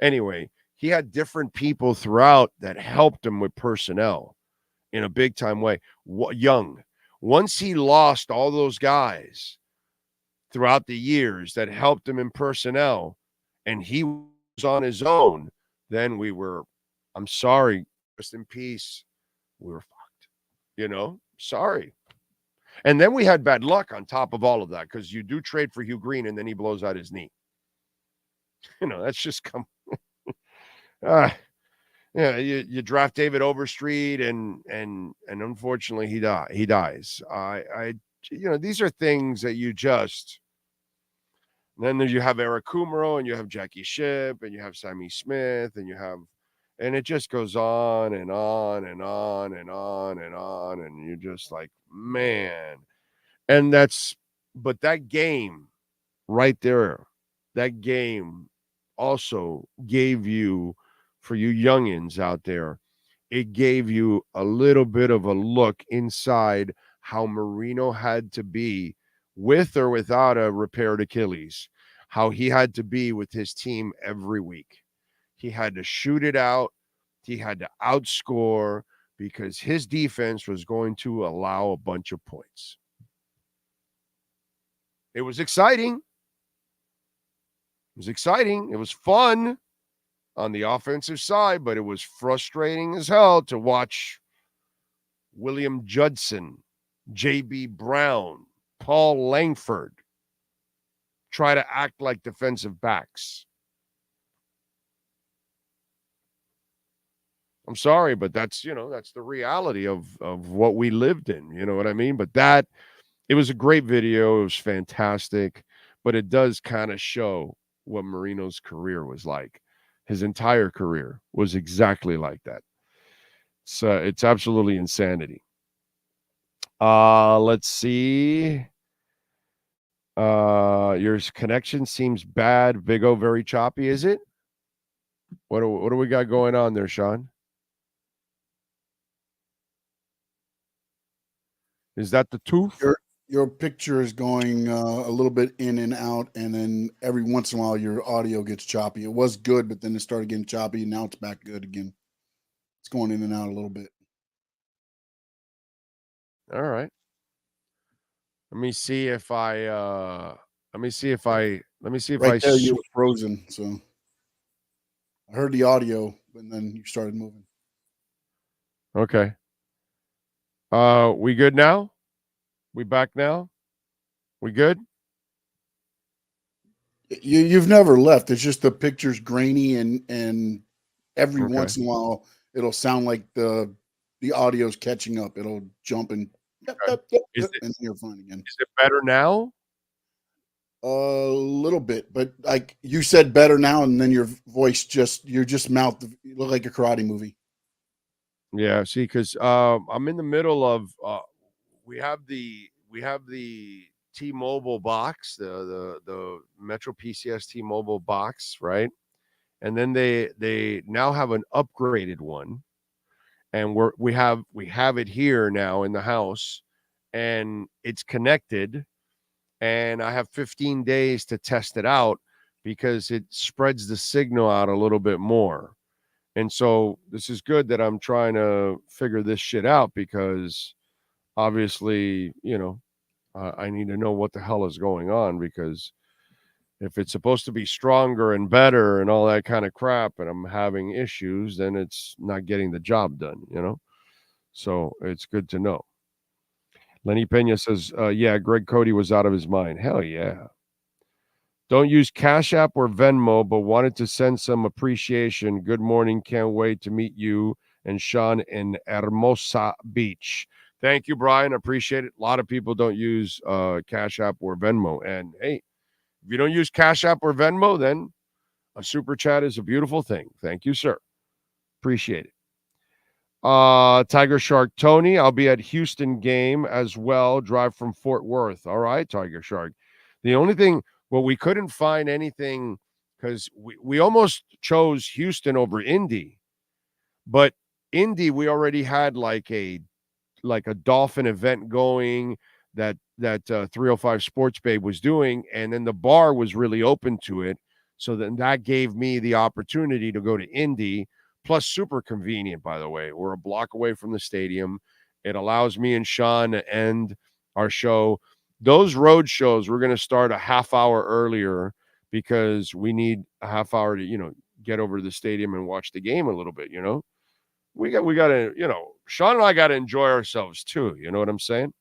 [SPEAKER 3] Anyway, he had different people throughout that helped him with personnel in a big time way. Young. Once he lost all those guys throughout the years that helped him in personnel and he was on his own, then I'm sorry, rest in peace. We were fucked, sorry. And then we had bad luck on top of all of that because you do trade for Hugh Green and then he blows out his knee. That's just you draft David Overstreet and unfortunately he dies. These are things that you just. And then you have Eric Kumaro and you have Jackie Shipp and you have Sammy Smith and it just goes on and on and on and on and on and you're just like, man. And but that game right there, that game also gave you, for you youngins out there, it gave you a little bit of a look inside how Marino had to be with or without a repaired Achilles, how he had to be with his team every week. He had to shoot it out. He had to outscore because his defense was going to allow a bunch of points. It was exciting. It was exciting. It was fun on the offensive side, but it was frustrating as hell to watch William Judson, J.B. Brown, Paul Langford try to act like defensive backs. I'm sorry, but that's the reality of what we lived in. You know what I mean? But it was a great video. It was fantastic, but it does kind of show what Marino's career was like. His entire career was exactly like that. So it's absolutely insanity. Let's see. Your connection seems bad. Big O very choppy, is it? What do we got going on there, Sean? Is that the tooth?
[SPEAKER 11] Your picture is going a little bit in and out, and then every once in a while your audio gets choppy. It was good, but then it started getting choppy, and now it's back good again. It's going in and out a little bit.
[SPEAKER 3] All right. Let me see if I
[SPEAKER 11] Right there, you were frozen. So I heard the audio, and then you started moving.
[SPEAKER 3] Okay. We good now? We back now? We good?
[SPEAKER 11] You've never left. It's just the picture's grainy, and every once in a while it'll sound like the audio's catching up. It'll jump and and then you're fine again.
[SPEAKER 3] Is it better now?
[SPEAKER 11] A little bit, but like you said, better now, and then your voice you're just mouthed. You look like a karate movie.
[SPEAKER 3] Yeah, see, because I'm in the middle of we have the T-Mobile box, the Metro PCS T-Mobile box, right? And then they now have an upgraded one, and we have it here now in the house, and it's connected, and I have 15 days to test it out because it spreads the signal out a little bit more. And so this is good that I'm trying to figure this shit out because obviously, I need to know what the hell is going on, because if it's supposed to be stronger and better and all that kind of crap and I'm having issues, then it's not getting the job done, So it's good to know. Lenny Pena says, yeah, Greg Cody was out of his mind. Hell yeah. Don't use Cash App or Venmo, but wanted to send some appreciation. Good morning. Can't wait to meet you and Sean in Hermosa Beach. Thank you, Brian. Appreciate it. A lot of people don't use Cash App or Venmo. And, hey, if you don't use Cash App or Venmo, then a super chat is a beautiful thing. Thank you, sir. Appreciate it. Tiger Shark Tony, I'll be at Houston game as well. Drive from Fort Worth. All right, Tiger Shark. The only thing... Well, we couldn't find anything because we almost chose Houston over Indy, but Indy we already had like a Dolphin event going that 305 Sports Babe was doing, and then the bar was really open to it, so then that gave me the opportunity to go to Indy. Plus, super convenient, by the way. We're a block away from the stadium. It allows me and Sean to end our show. Those road shows, we're going to start a half hour earlier because we need a half hour to, get over to the stadium and watch the game a little bit, We got to, Sean and I got to enjoy ourselves too. You know what I'm saying?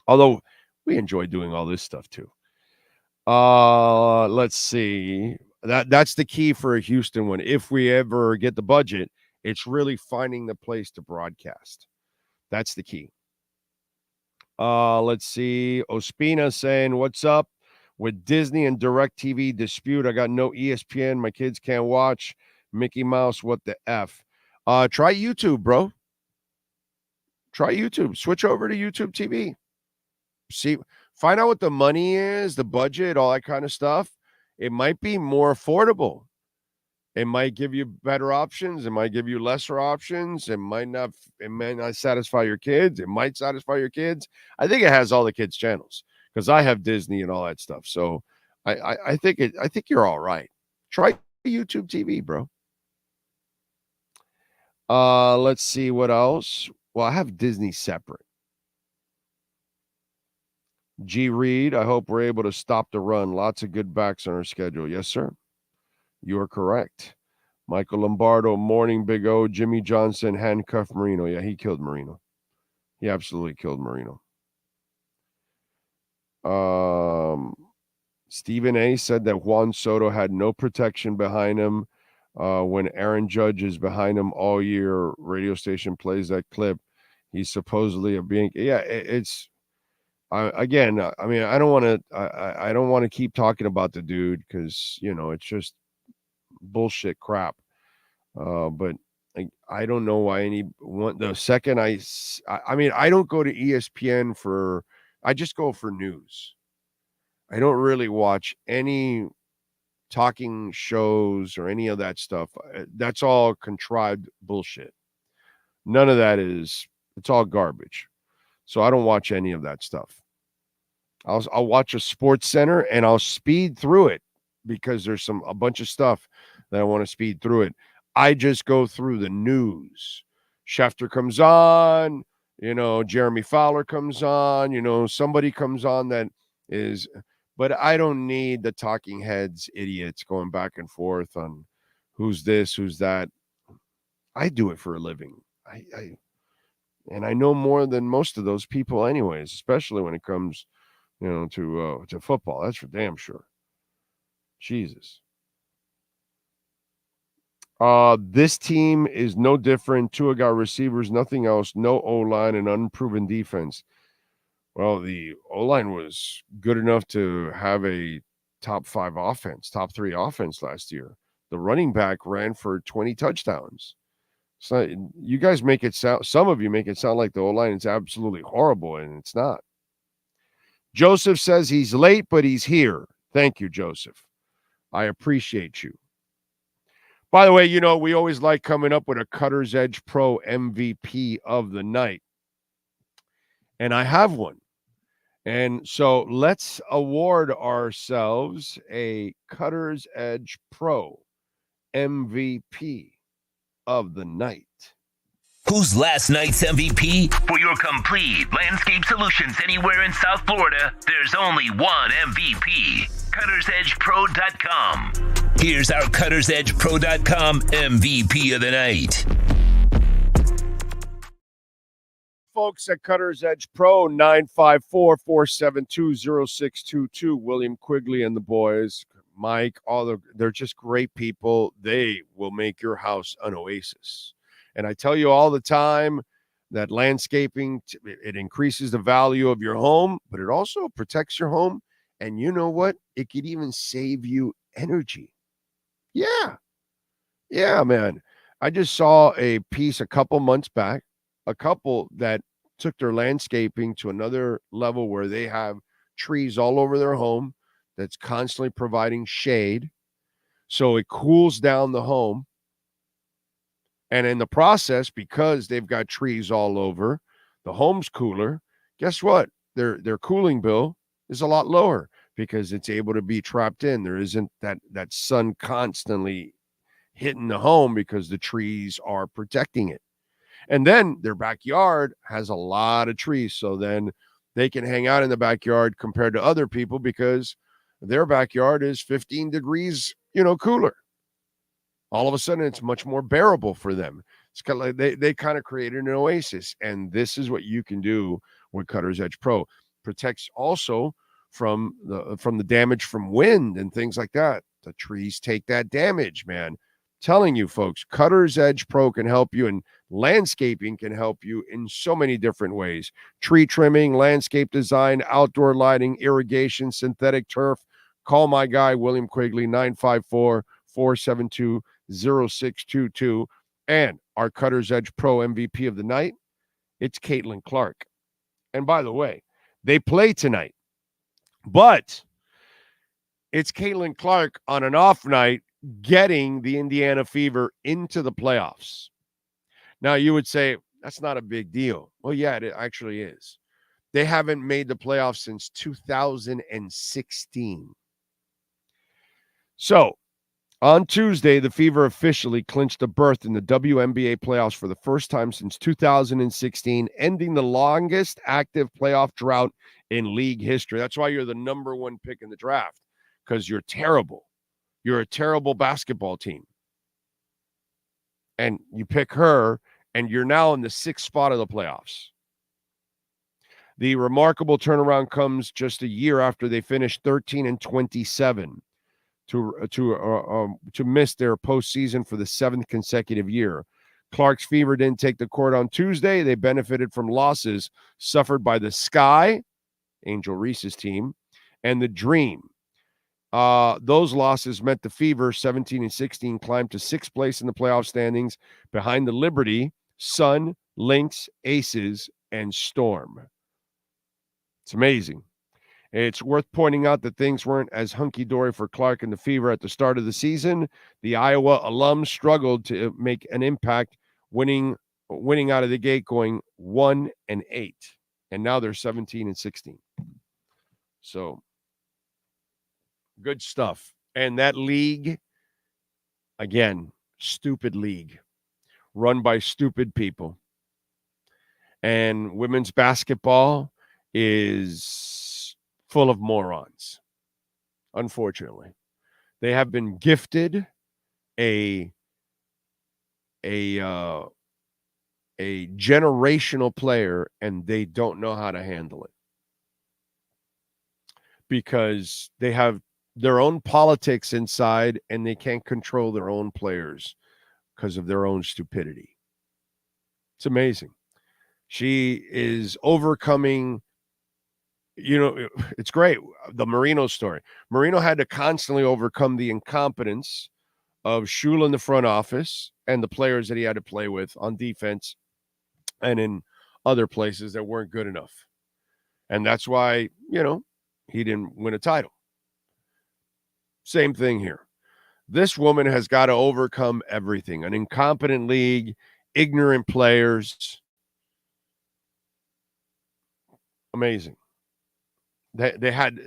[SPEAKER 3] Although we enjoy doing all this stuff too. Let's see. That's the key for a Houston one. If we ever get the budget, it's really finding the place to broadcast. That's the key. Let's see. Ospina saying, what's up with Disney and DirecTV dispute? I got no ESPN. My kids can't watch Mickey Mouse. What the F? Try YouTube, bro. Try YouTube. Switch over to YouTube TV. Find out what the money is, the budget, all that kind of stuff. It might be more affordable. It might give you better options. It might give you lesser options. It might not satisfy your kids. It might satisfy your kids. I think it has all the kids' channels because I have Disney and all that stuff. So I think you're all right. Try YouTube TV, bro. Let's see what else. Well, I have Disney separate.
[SPEAKER 12] G. Reed, I hope we're able to stop the run. Lots of good backs on our schedule. Yes, sir. You are correct. Michael Lombardo, morning, Big O. Jimmy Johnson, handcuffed Marino. Yeah, he killed Marino. He absolutely killed Marino. Stephen A. said that Juan Soto had no protection behind him when Aaron Judge is behind him all year. Radio station plays that clip. He's supposedly being. Yeah, it's. I don't want to. I don't want to keep talking about the dude because it's just bullshit crap. But I don't know why anyone. The second I don't go to ESPN for. I just go for news. I don't really watch any talking shows or any of that stuff. That's all contrived bullshit. None of that it's all garbage. So I don't watch any of that stuff. I'll watch a Sports Center and I'll speed through it because there's a bunch of stuff that I want to speed through it. I just go through the news. Schefter comes on, Jeremy Fowler comes on, somebody comes on that is, but I don't need the talking heads, idiots going back and forth on who's this, who's that. I do it for a living. And I know more than most of those people anyways, especially when it comes, to football. That's for damn sure. Jesus. This team is no different. Tua got receivers, nothing else, no O-line and unproven defense. Well, the O-line was good enough to have a top 5 offense, top 3 offense last year. The running back ran for 20 touchdowns. So you guys make it sound, some of you make it sound like the O-line is absolutely horrible, and it's not. Joseph says he's late, but he's here. Thank you, Joseph. I appreciate you. By the way, we always like coming up with a Cutter's Edge Pro MVP of the night. And I have one. And so let's award ourselves a Cutter's Edge Pro MVP of the night.
[SPEAKER 2] Who's last night's MVP? For your complete landscape solutions anywhere in South Florida, there's only one MVP. CuttersEdgePro.com. Here's our CuttersEdgePro.com MVP of the night.
[SPEAKER 12] Folks at Cutter's Edge Pro, 954-472-0622. William Quigley and the boys, Mike, they're just great people. They will make your house an oasis. And I tell you all the time that landscaping, it increases the value of your home, but it also protects your home. And you know what? It could even save you energy. Yeah. Yeah, man. I just saw a piece a couple months back, a couple that took their landscaping to another level where they have trees all over their home that's constantly providing shade. So it cools down the home. And in the process, because they've got trees all over, the home's cooler. Guess what? Their cooling bill is a lot lower because it's able to be trapped in. There isn't that sun constantly hitting the home because the trees are protecting it. And then their backyard has a lot of trees. So then they can hang out in the backyard compared to other people because their backyard is 15 degrees, cooler. All of a sudden, it's much more bearable for them. It's kind of like they kind of created an oasis. And this is what you can do with Cutter's Edge Pro. Protects also from the damage from wind and things like that. The trees take that damage, man. Telling you folks, Cutter's Edge Pro can help you, and landscaping can help you in so many different ways. Tree trimming, landscape design, outdoor lighting, irrigation, synthetic turf. Call my guy, William Quigley, 954-472-0622. And our Cutter's Edge Pro MVP of the night, it's Caitlin Clark. And by the way, they play tonight. But it's Caitlin Clark on an off night getting the Indiana Fever into the playoffs. Now, you would say, that's not a big deal. Well, yeah, it actually is. They haven't made the playoffs since 2016. So, On Tuesday, the Fever officially clinched a berth in the WNBA playoffs for the first time since 2016, ending the longest active playoff drought in league history. That's why you're the number one pick in the draft, because you're terrible. You're a terrible basketball team. And you pick her, and you're now in the 6th spot of the playoffs. The remarkable turnaround comes just a year after they finished 13-27 to miss their postseason for the 7th consecutive year. Clark's Fever didn't take the court on Tuesday. They benefited from losses suffered by the Sky, Angel Reese's team, and the Dream. Those losses meant the Fever, 17-16, climbed to 6th place in the playoff standings behind the Liberty, Sun, Lynx, Aces, and Storm. It's amazing. It's worth pointing out that things weren't as hunky-dory for Clark and the Fever at the start of the season. The Iowa alums struggled to make an impact, winning out of the gate, going 1-8, and now they're 17-16. So good stuff. And that league, again, stupid league, run by stupid people. And women's basketball is full of morons, unfortunately. They have been gifted a generational player, and they don't know how to handle it because they have their own politics inside and they can't control their own players because of their own stupidity. It's amazing. She is overcoming, it's great. The Marino story. Marino had to constantly overcome the incompetence of Shula in the front office and the players that he had to play with on defense and in other places that weren't good enough. And that's why, he didn't win a title. Same thing here. This woman has got to overcome everything. An incompetent league, ignorant players. Amazing. They had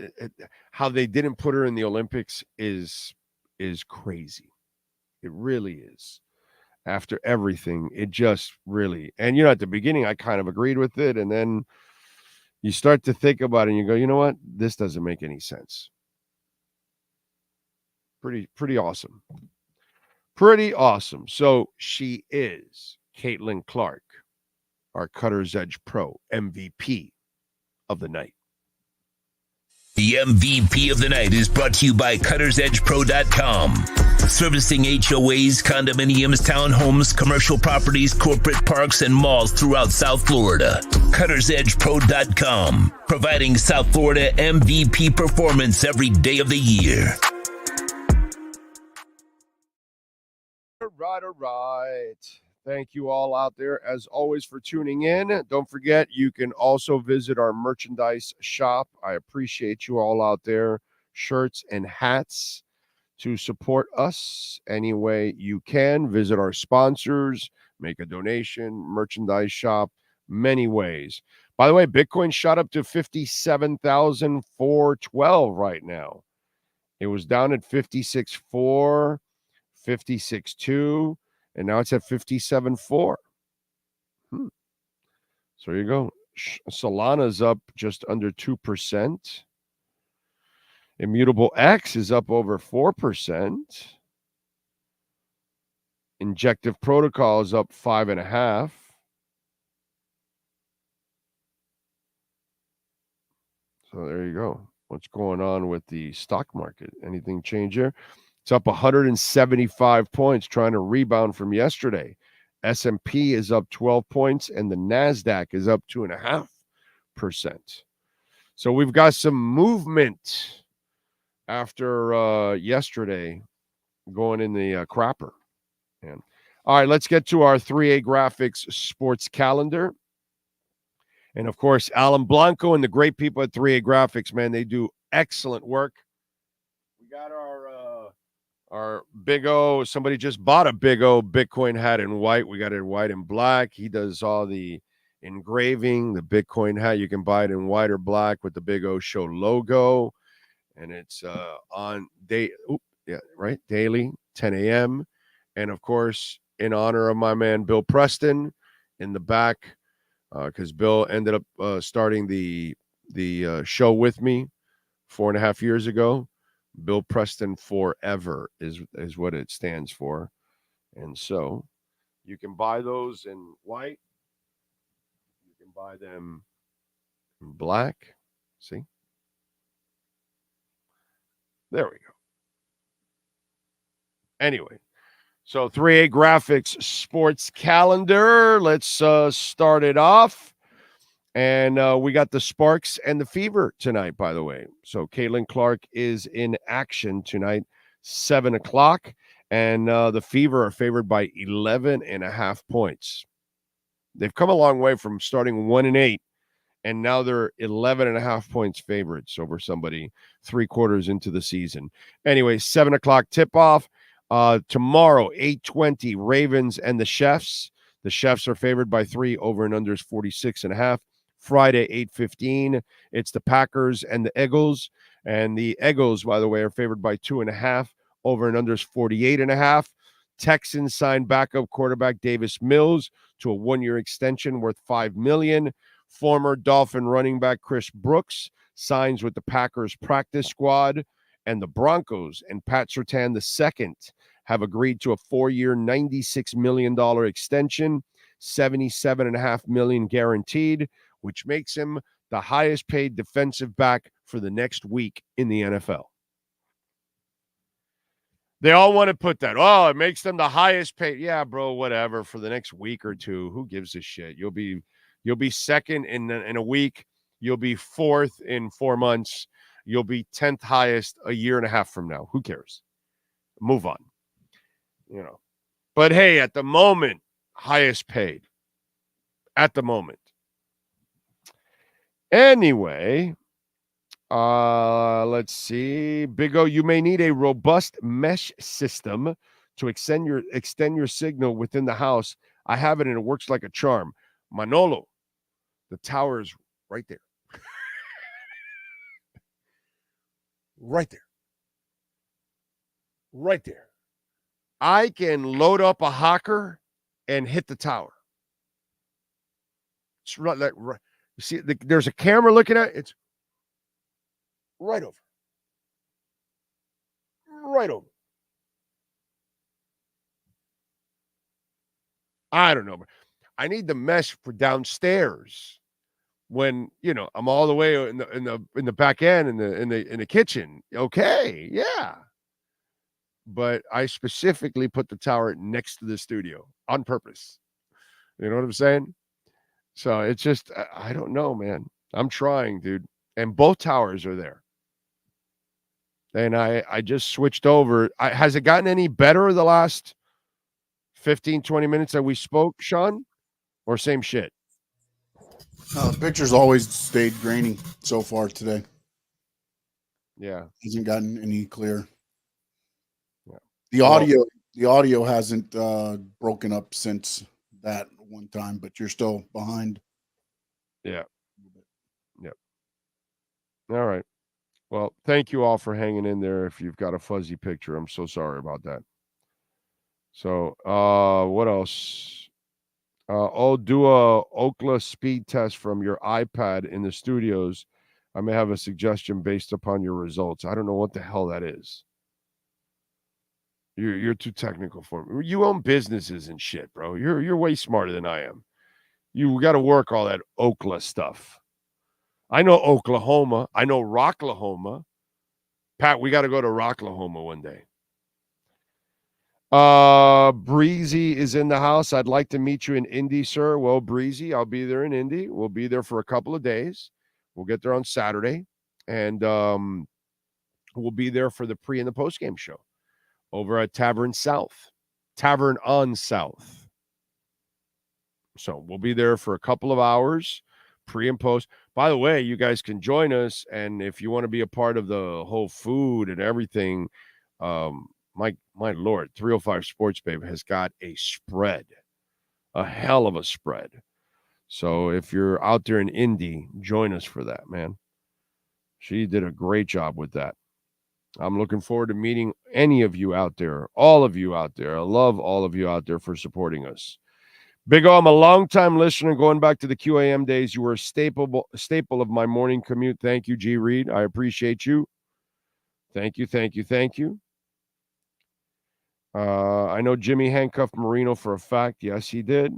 [SPEAKER 12] how they didn't put her in the Olympics is crazy. It really is. After everything, it just really, and at the beginning I kind of agreed with it, and then you start to think about it and you go, you know what? This doesn't make any sense. Pretty awesome. Pretty awesome. So she is Caitlin Clark, our Cutter's Edge Pro MVP of the night.
[SPEAKER 2] The MVP of the night is brought to you by CuttersEdgePro.com. Servicing HOAs, condominiums, townhomes, commercial properties, corporate parks, and malls throughout South Florida. CuttersEdgePro.com. Providing South Florida MVP performance every day of the year.
[SPEAKER 12] All right. Thank you all out there, as always, for tuning in. Don't forget, you can also visit our merchandise shop. I appreciate you all out there. Shirts and hats to support us any way you can. Visit our sponsors, make a donation, merchandise shop, many ways. By the way, Bitcoin shot up to 57,412 right now. It was down at 56.4, 56.2. And now it's at 57.4. So there you go. Solana's up just under 2%. Immutable X is up over 4%. Injective Protocol is up 5.5%. So there you go. What's going on with the stock market? Anything change here? It's up 175 points, trying to rebound from yesterday. S&P is up 12 points, and the NASDAQ is up 2.5%. So we've got some movement after yesterday going in the crapper. And all right, let's get to our 3A Graphics sports calendar. And, of course, Alan Blanco and the great people at 3A Graphics, man, they do excellent work. We got our Big O, somebody just bought a Big O Bitcoin hat in white. We got it in white and black. He does all the engraving, the Bitcoin hat. You can buy it in white or black with the Big O Show logo. And it's Yeah, right. Daily, 10 a.m. And of course, in honor of my man Bill Preston in the back, because Bill ended up starting the show with me 4.5 years ago. Bill Preston Forever is what it stands for. And so you can buy those in white. You can buy them in black. See? There we go. Anyway, so 3A Graphics Sports Calendar. Let's start it off. And we got the Sparks and the Fever tonight, by the way. So Caitlin Clark is in action tonight, 7 o'clock. And the Fever are favored by 11.5 points. They've come a long way from starting 1-8, and now they're 11.5 points favorites over somebody 3 quarters into the season. Anyway, 7 o'clock tip-off. Tomorrow, 8:20, Ravens and the Chefs. The Chefs are favored by 3, over and unders 46.5. Friday, 8:15, it's the Packers and the Eagles. And the Eagles, by the way, are favored by 2.5, over and unders 48.5. Texans signed backup quarterback Davis Mills to a 1-year extension worth $5 million. Former Dolphin running back Chris Brooks signs with the Packers practice squad. And the Broncos and Pat Surtain II have agreed to a 4-year, $96 million extension, $77.5 million guaranteed, which makes him the highest paid defensive back for the next week in the NFL. They all want to put that. Oh, it makes them the highest paid. Yeah, bro, whatever. For the next week or two, who gives a shit? You'll be second in a week. You'll be fourth in 4 months. You'll be 10th highest a year and a half from now. Who cares? Move on. You know. But hey, at the moment, highest paid. At the moment. Anyway, let's see. Big O, you may need a robust mesh system to extend your signal within the house. I have it and it works like a charm. Manolo, the tower is right there. Right there. Right there. I can load up a hawker and hit the tower. It's right. You see, there's a camera looking at it. It's right over. Right over. I don't know. I need the mesh for downstairs. When I'm all the way in the back end in the kitchen, okay, yeah. But I specifically put the tower next to the studio on purpose. You know what I'm saying? So it's just I don't know, man. I'm trying, dude, and both towers are there. And I just switched over. Has it gotten any better the last 15, 20 minutes that we spoke, Sean, or same shit?
[SPEAKER 11] The picture's always stayed grainy so far today.
[SPEAKER 12] Yeah.
[SPEAKER 11] Hasn't gotten any clear.
[SPEAKER 12] Yeah.
[SPEAKER 11] The audio hasn't broken up since that one time, but you're still behind.
[SPEAKER 12] Yeah. Yep. All right. Well, thank you all for hanging in there. If you've got a fuzzy picture, I'm so sorry about that. So, what else? Do a Ookla speed test from your iPad in the studios. I may have a suggestion based upon your results. I don't know what the hell that is. You're too technical for me. You own businesses and shit, bro. You're way smarter than I am. You got to work all that Ookla stuff. I know Oklahoma. I know Rocklahoma. Pat, we got to go to Rocklahoma one day. Breezy is in the house. I'd like to meet you in Indy, sir. Well, Breezy, I'll be there in Indy. We'll be there for a couple of days. We'll get there on Saturday, and we'll be there for the pre and the post game show over at Tavern on South. So we'll be there for a couple of hours, pre and post. By the way, you guys can join us, and if you want to be a part of the whole food and everything, my Lord, 305 Sports Babe has got a spread, a hell of a spread. So if you're out there in Indy, join us for that, man. She did a great job with that. I'm looking forward to meeting any of you out there, all of you out there. I love all of you out there for supporting us. Big O, I'm a longtime listener going back to the QAM days. You were a staple of my morning commute. Thank you, G. Reed. I appreciate you. Thank you. I know Jimmy handcuffed Marino for a fact. Yes, he did.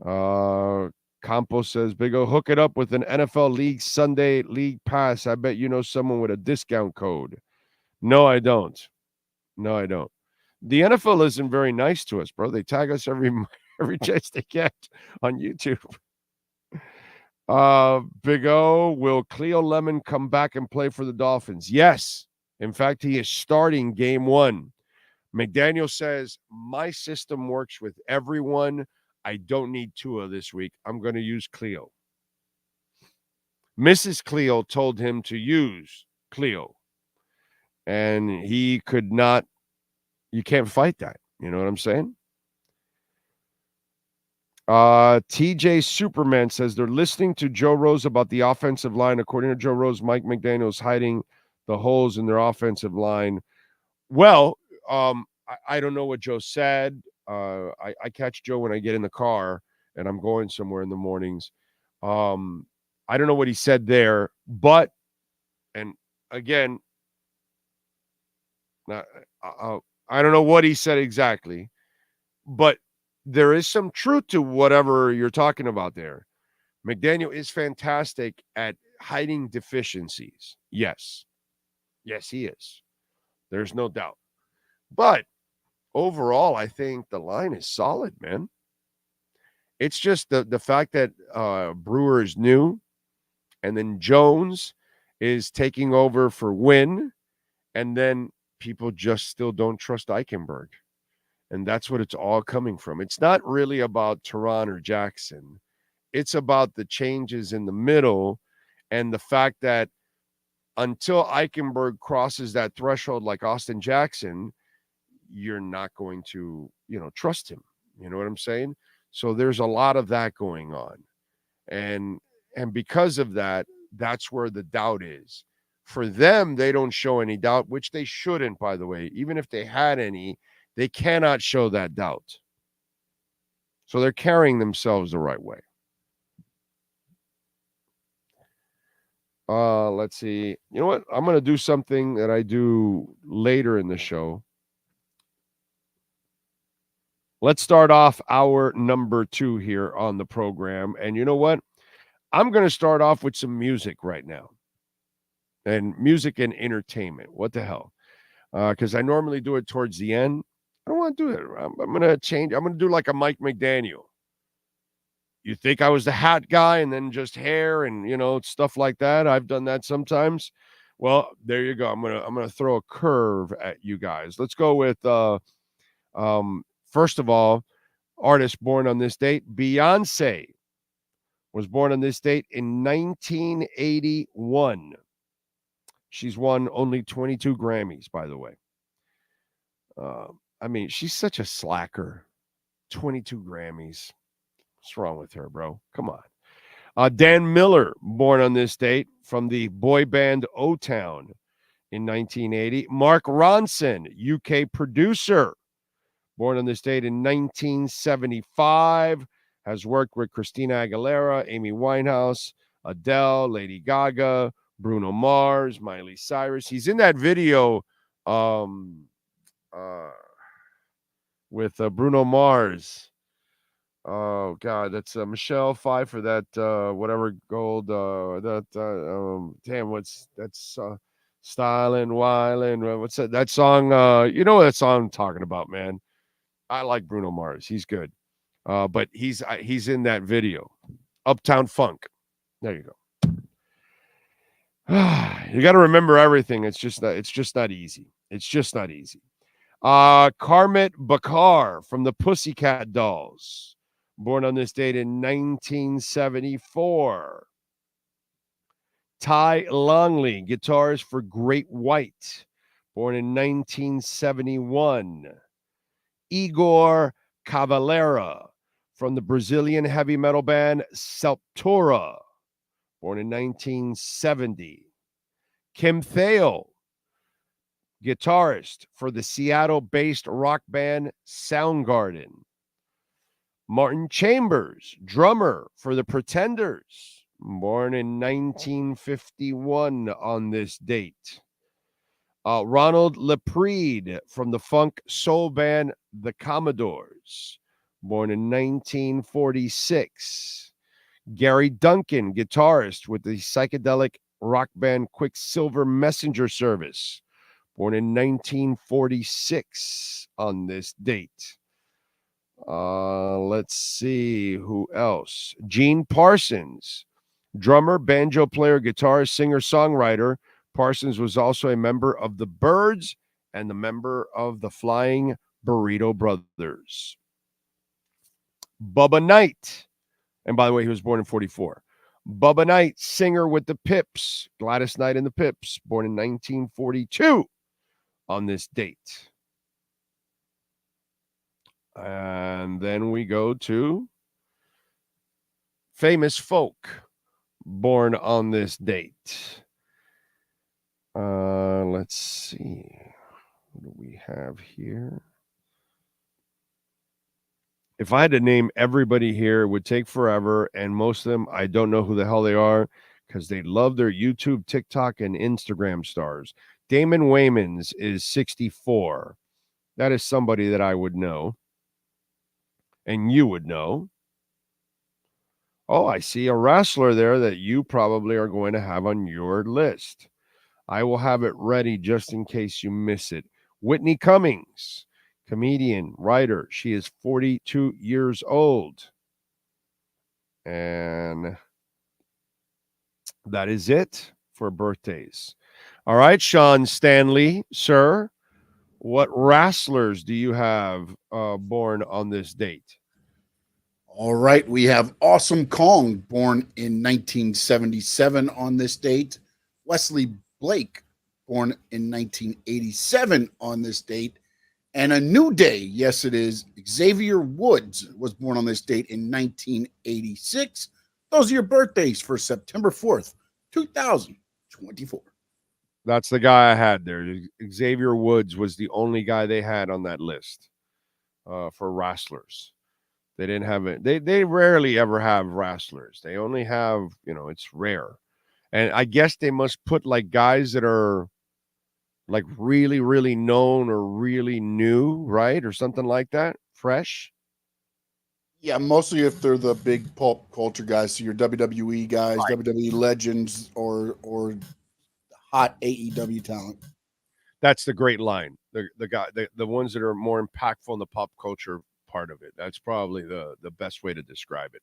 [SPEAKER 12] Campos says, Big O, hook it up with an NFL League Sunday League Pass. I bet you know someone with a discount code. No, I don't. The NFL isn't very nice to us, bro. They tag us every chance they get on YouTube. Big O, will Cleo Lemon come back and play for the Dolphins? Yes. In fact, he is starting game 1. McDaniel says, my system works with everyone. I don't need Tua this week. I'm going to use Cleo. Mrs. Cleo told him to use Cleo. And he could not. You can't fight that. You know what I'm saying? TJ Superman says they're listening to Joe Rose about the offensive line. According to Joe Rose, Mike McDaniel is hiding the holes in their offensive line. Well, I don't know what Joe said. I catch Joe when I get in the car and I'm going somewhere in the mornings. I don't know what he said there, but, and again, I don't know what he said exactly, but there is some truth to whatever you're talking about there. McDaniel is fantastic at hiding deficiencies. Yes, he is. There's no doubt. But overall, I think the line is solid, man. It's just the fact that Brewer is new, and then Jones is taking over for Wynn, and then people just still don't trust Eichenberg. And that's what it's all coming from. It's not really about Teron or Jackson. It's about the changes in the middle and the fact that until Eichenberg crosses that threshold like Austin Jackson, you're not going to, trust him. You know what I'm saying? So there's a lot of that going on. And because of that, that's where the doubt is. For them, they don't show any doubt, which they shouldn't, by the way. Even if they had any, they cannot show that doubt. So they're carrying themselves the right way. Let's see. You know what? I'm going to do something that I do later in the show. Let's start off hour number 2 here on the program. And you know what? I'm going to start off with some music right now. And music and entertainment. What the hell? Because I normally do it towards the end. I don't want to do it. I'm going to change. I'm going to do like a Mike McDaniel. You think I was the hat guy and then just hair and, stuff like that. I've done that sometimes. Well, there you go. I'm going to throw a curve at you guys. Let's go with, first of all, artist born on this date. Beyonce was born on this date in 1981. She's won only 22 Grammys, by the way. She's such a slacker. 22 Grammys. What's wrong with her, bro? Come on. Dan Miller, born on this date from the boy band O-Town in 1980. Mark Ronson, UK producer, born on this date in 1975. Has worked with Christina Aguilera, Amy Winehouse, Adele, Lady Gaga, Bruno Mars, Miley Cyrus. He's in that video with Bruno Mars. Oh God, that's Michelle Pfeiffer. That whatever gold. That's Stylin', Wildin'. What's that? That song. You know that song I'm talking about, man. I like Bruno Mars. He's good. But he's in that video. Uptown Funk. There you go. You got to remember everything. It's just not easy. It's just not easy. Karmit Bakar from the Pussycat Dolls, born on this date in 1974. Ty Longley, guitarist for Great White, born in 1971. Igor Cavalera from the Brazilian heavy metal band Sepultura, born in 1970. Kim Thale, guitarist for the Seattle-based rock band Soundgarden. Martin Chambers, drummer for the Pretenders, born in 1951 on this date. Ronald Lepreed from the funk soul band The Commodores, born in 1946. Gary Duncan, guitarist with the psychedelic rock band Quicksilver Messenger Service, born in 1946 on this date. Let's see who else. Gene Parsons, drummer, banjo player, guitarist, singer, songwriter. Parsons was also a member of the Byrds and the member of the Flying Burrito Brothers. Bubba Knight, and by the way, he was born in 44. Bubba Knight, singer with the Pips, Gladys Knight and the Pips, born in 1942 on this date. And then we go to famous folk born on this date. Let's see. What do we have here? If I had to name everybody here, it would take forever. And most of them, I don't know who the hell they are because they love their YouTube, TikTok, and Instagram stars. Damon Wayans is 64. That is somebody that I would know. And you would know. Oh, I see a wrestler there that you probably are going to have on your list. I will have it ready just in case you miss it. Whitney Cummings, comedian, writer. She is 42 years old. And that is it for birthdays. All right, Sean Stanley, sir. What wrestlers do you have born on this date?
[SPEAKER 11] All right, we have Awesome Kong, born in 1977 on this date. Wesley Blake, born in 1987 on this date. And a new day, yes it is, Xavier Woods was born on this date in 1986. Those are your birthdays for September 4th, 2024.
[SPEAKER 12] That's the guy I had there. Xavier Woods was the only guy they had on that list for wrestlers. They didn't have it. They rarely ever have wrestlers. They only have, it's rare. And I guess they must put like guys that are like really, really known or really new, right? Or something like that. Fresh.
[SPEAKER 11] Yeah, mostly if they're the big pop culture guys. So your WWE guys, right. WWE legends, or hot AEW talent.
[SPEAKER 12] That's the great line. The ones that are more impactful in the pop culture part of it. That's probably the best way to describe it.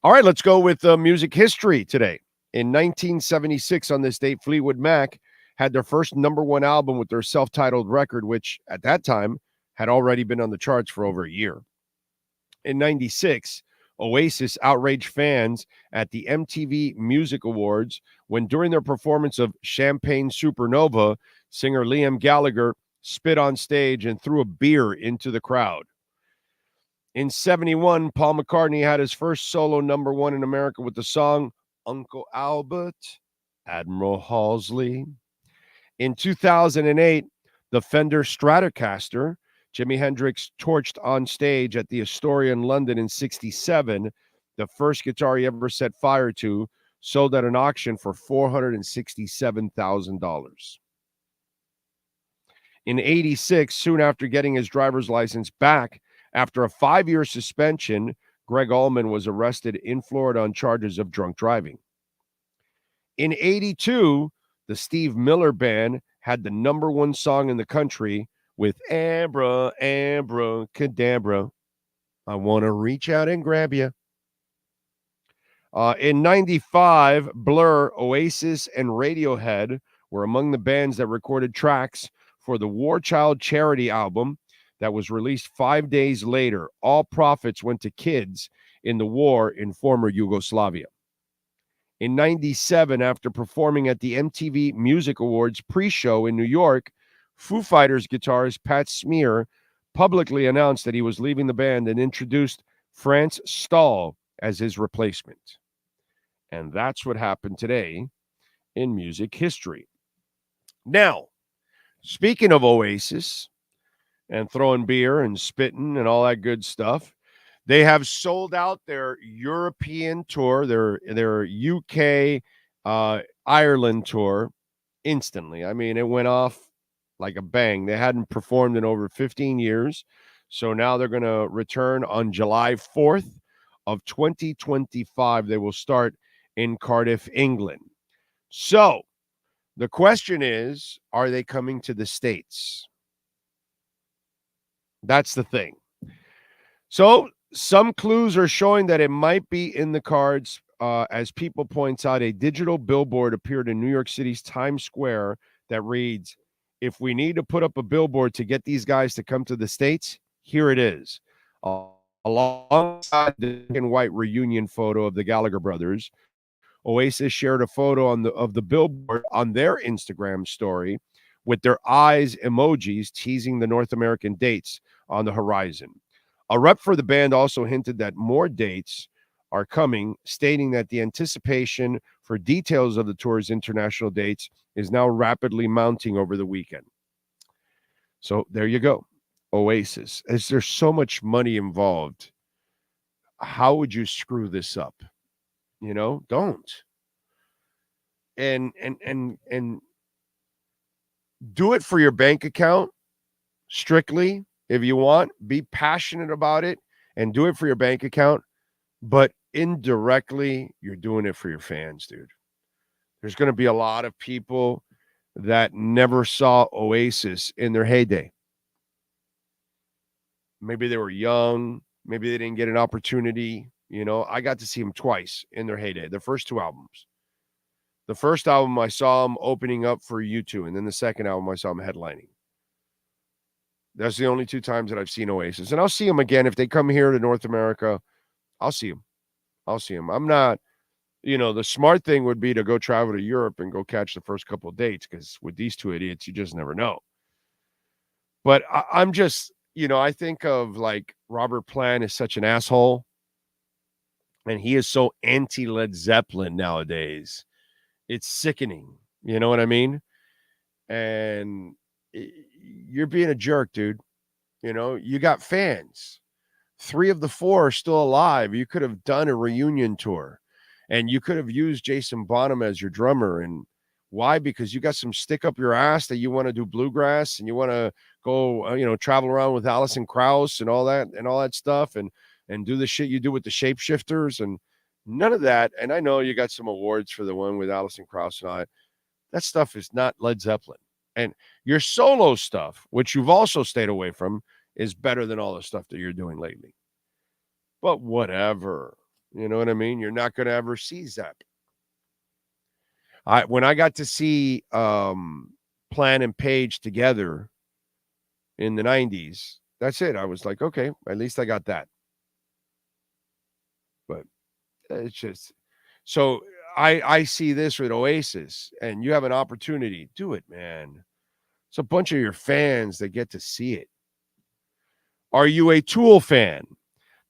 [SPEAKER 12] All right, let's go with music history today. In 1976, on this date, Fleetwood Mac had their first number one album with their self-titled record, which at that time had already been on the charts for over a year. In 96, Oasis outraged fans at the MTV Music Awards when during their performance of Champagne Supernova, singer Liam Gallagher spit on stage and threw a beer into the crowd. In 71, Paul McCartney had his first solo number one in America with the song Uncle Albert, Admiral Halsey. In 2008, the Fender Stratocaster, Jimi Hendrix torched on stage at the Astoria in London in 67, the first guitar he ever set fire to, sold at an auction for $467,000. In 86, soon after getting his driver's license back, after a 5-year suspension, Greg Allman was arrested in Florida on charges of drunk driving. In 82, the Steve Miller Band had the number one song in the country with Abra, Abra, Cadabra. I want to reach out and grab you. In 95, Blur, Oasis, and Radiohead were among the bands that recorded tracks for the War Child charity album that was released 5 days later. All profits went to kids in the war in former Yugoslavia. In 97, after performing at the MTV Music Awards pre-show in New York, Foo Fighters guitarist Pat Smear publicly announced that he was leaving the band and introduced Franz Stahl as his replacement. And that's what happened today in music history. Now, speaking of Oasis and throwing beer and spitting and all that good stuff, they have sold out their European tour, their UK, Ireland tour instantly. I mean, it went off like a bang. They hadn't performed in over 15 years. So now they're going to return on July 4th of 2025. They will start in Cardiff, England. So the question is, are they coming to the States? That's the thing. So some clues are showing that it might be in the cards. As People points out, a digital billboard appeared in New York City's Times Square that reads, "If we need to put up a billboard to get these guys to come to the States, here it is." Alongside the black and white reunion photo of the Gallagher brothers, Oasis shared a photo of the billboard on their Instagram story with their eyes emojis teasing the North American dates on the horizon. A rep for the band also hinted that more dates are coming, stating that the anticipation for details of the tour's international dates is now rapidly mounting over the weekend. So there you go. Oasis. As there's so much money involved, how would you screw this up? You know, don't. And do it for your bank account strictly if you want. Be passionate about it and do it for your bank account, but indirectly, you're doing it for your fans, dude. There's going to be a lot of people that never saw Oasis in their heyday. Maybe they were young. Maybe they didn't get an opportunity. You know, I got to see them twice in their heyday, their first two albums. The first album, I saw them opening up for U2, and then the second album, I saw them headlining. That's the only two times that I've seen Oasis. And I'll see them again. If they come here to North America, I'll see them. I'm not, the smart thing would be to go travel to Europe and go catch the first couple of dates, because with these two idiots, you just never know. But I'm just, I think of like Robert Plant is such an asshole, and he is so anti-Led Zeppelin nowadays. It's sickening. You know what I mean? And you're being a jerk, dude. You got fans. 3 of the 4 are still alive. You could have done a reunion tour, and you could have used Jason Bonham as your drummer. And why? Because you got some stick up your ass that you want to do bluegrass, and you want to go, travel around with Alison Krauss and all that stuff, and do the shit you do with the shapeshifters, and none of that. And I know you got some awards for the one with Alison Krauss and all that. That stuff is not Led Zeppelin. And your solo stuff, which you've also stayed away from, is better than all the stuff that you're doing lately. But whatever. You know what I mean? You're not going to ever see Zepp. When I got to see Plan and Page together in the 90s, that's it. I was like, okay, at least I got that. But it's just... So I see this with Oasis, and you have an opportunity. Do it, man. It's a bunch of your fans that get to see it. Are you a Tool fan?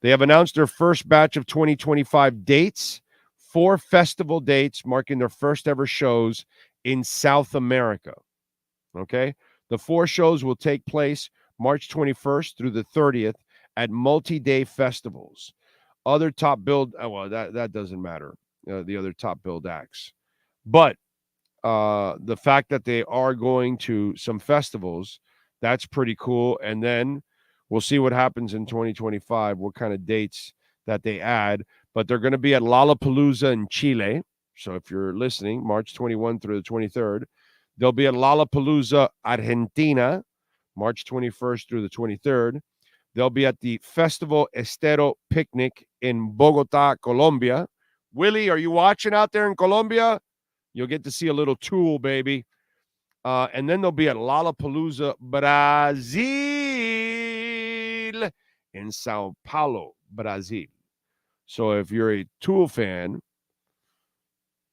[SPEAKER 12] They have announced their first batch of 2025 dates, 4 festival dates marking their first ever shows in South America. Okay? The 4 shows will take place March 21st through the 30th at multi-day festivals. Other top billed, that doesn't matter, the other top billed acts. But the fact that they are going to some festivals, that's pretty cool. And then we'll see what happens in 2025, what kind of dates that they add. But they're going to be at Lollapalooza in Chile. So if you're listening, March 21 through the 23rd. They'll be at Lollapalooza, Argentina, March 21st through the 23rd. They'll be at the Festival Estero Picnic in Bogota, Colombia. Willie, are you watching out there in Colombia? You'll get to see a little Tool, baby. And then they'll be at Lollapalooza, Brazil, in Sao Paulo, Brazil. So if you're a Tool fan,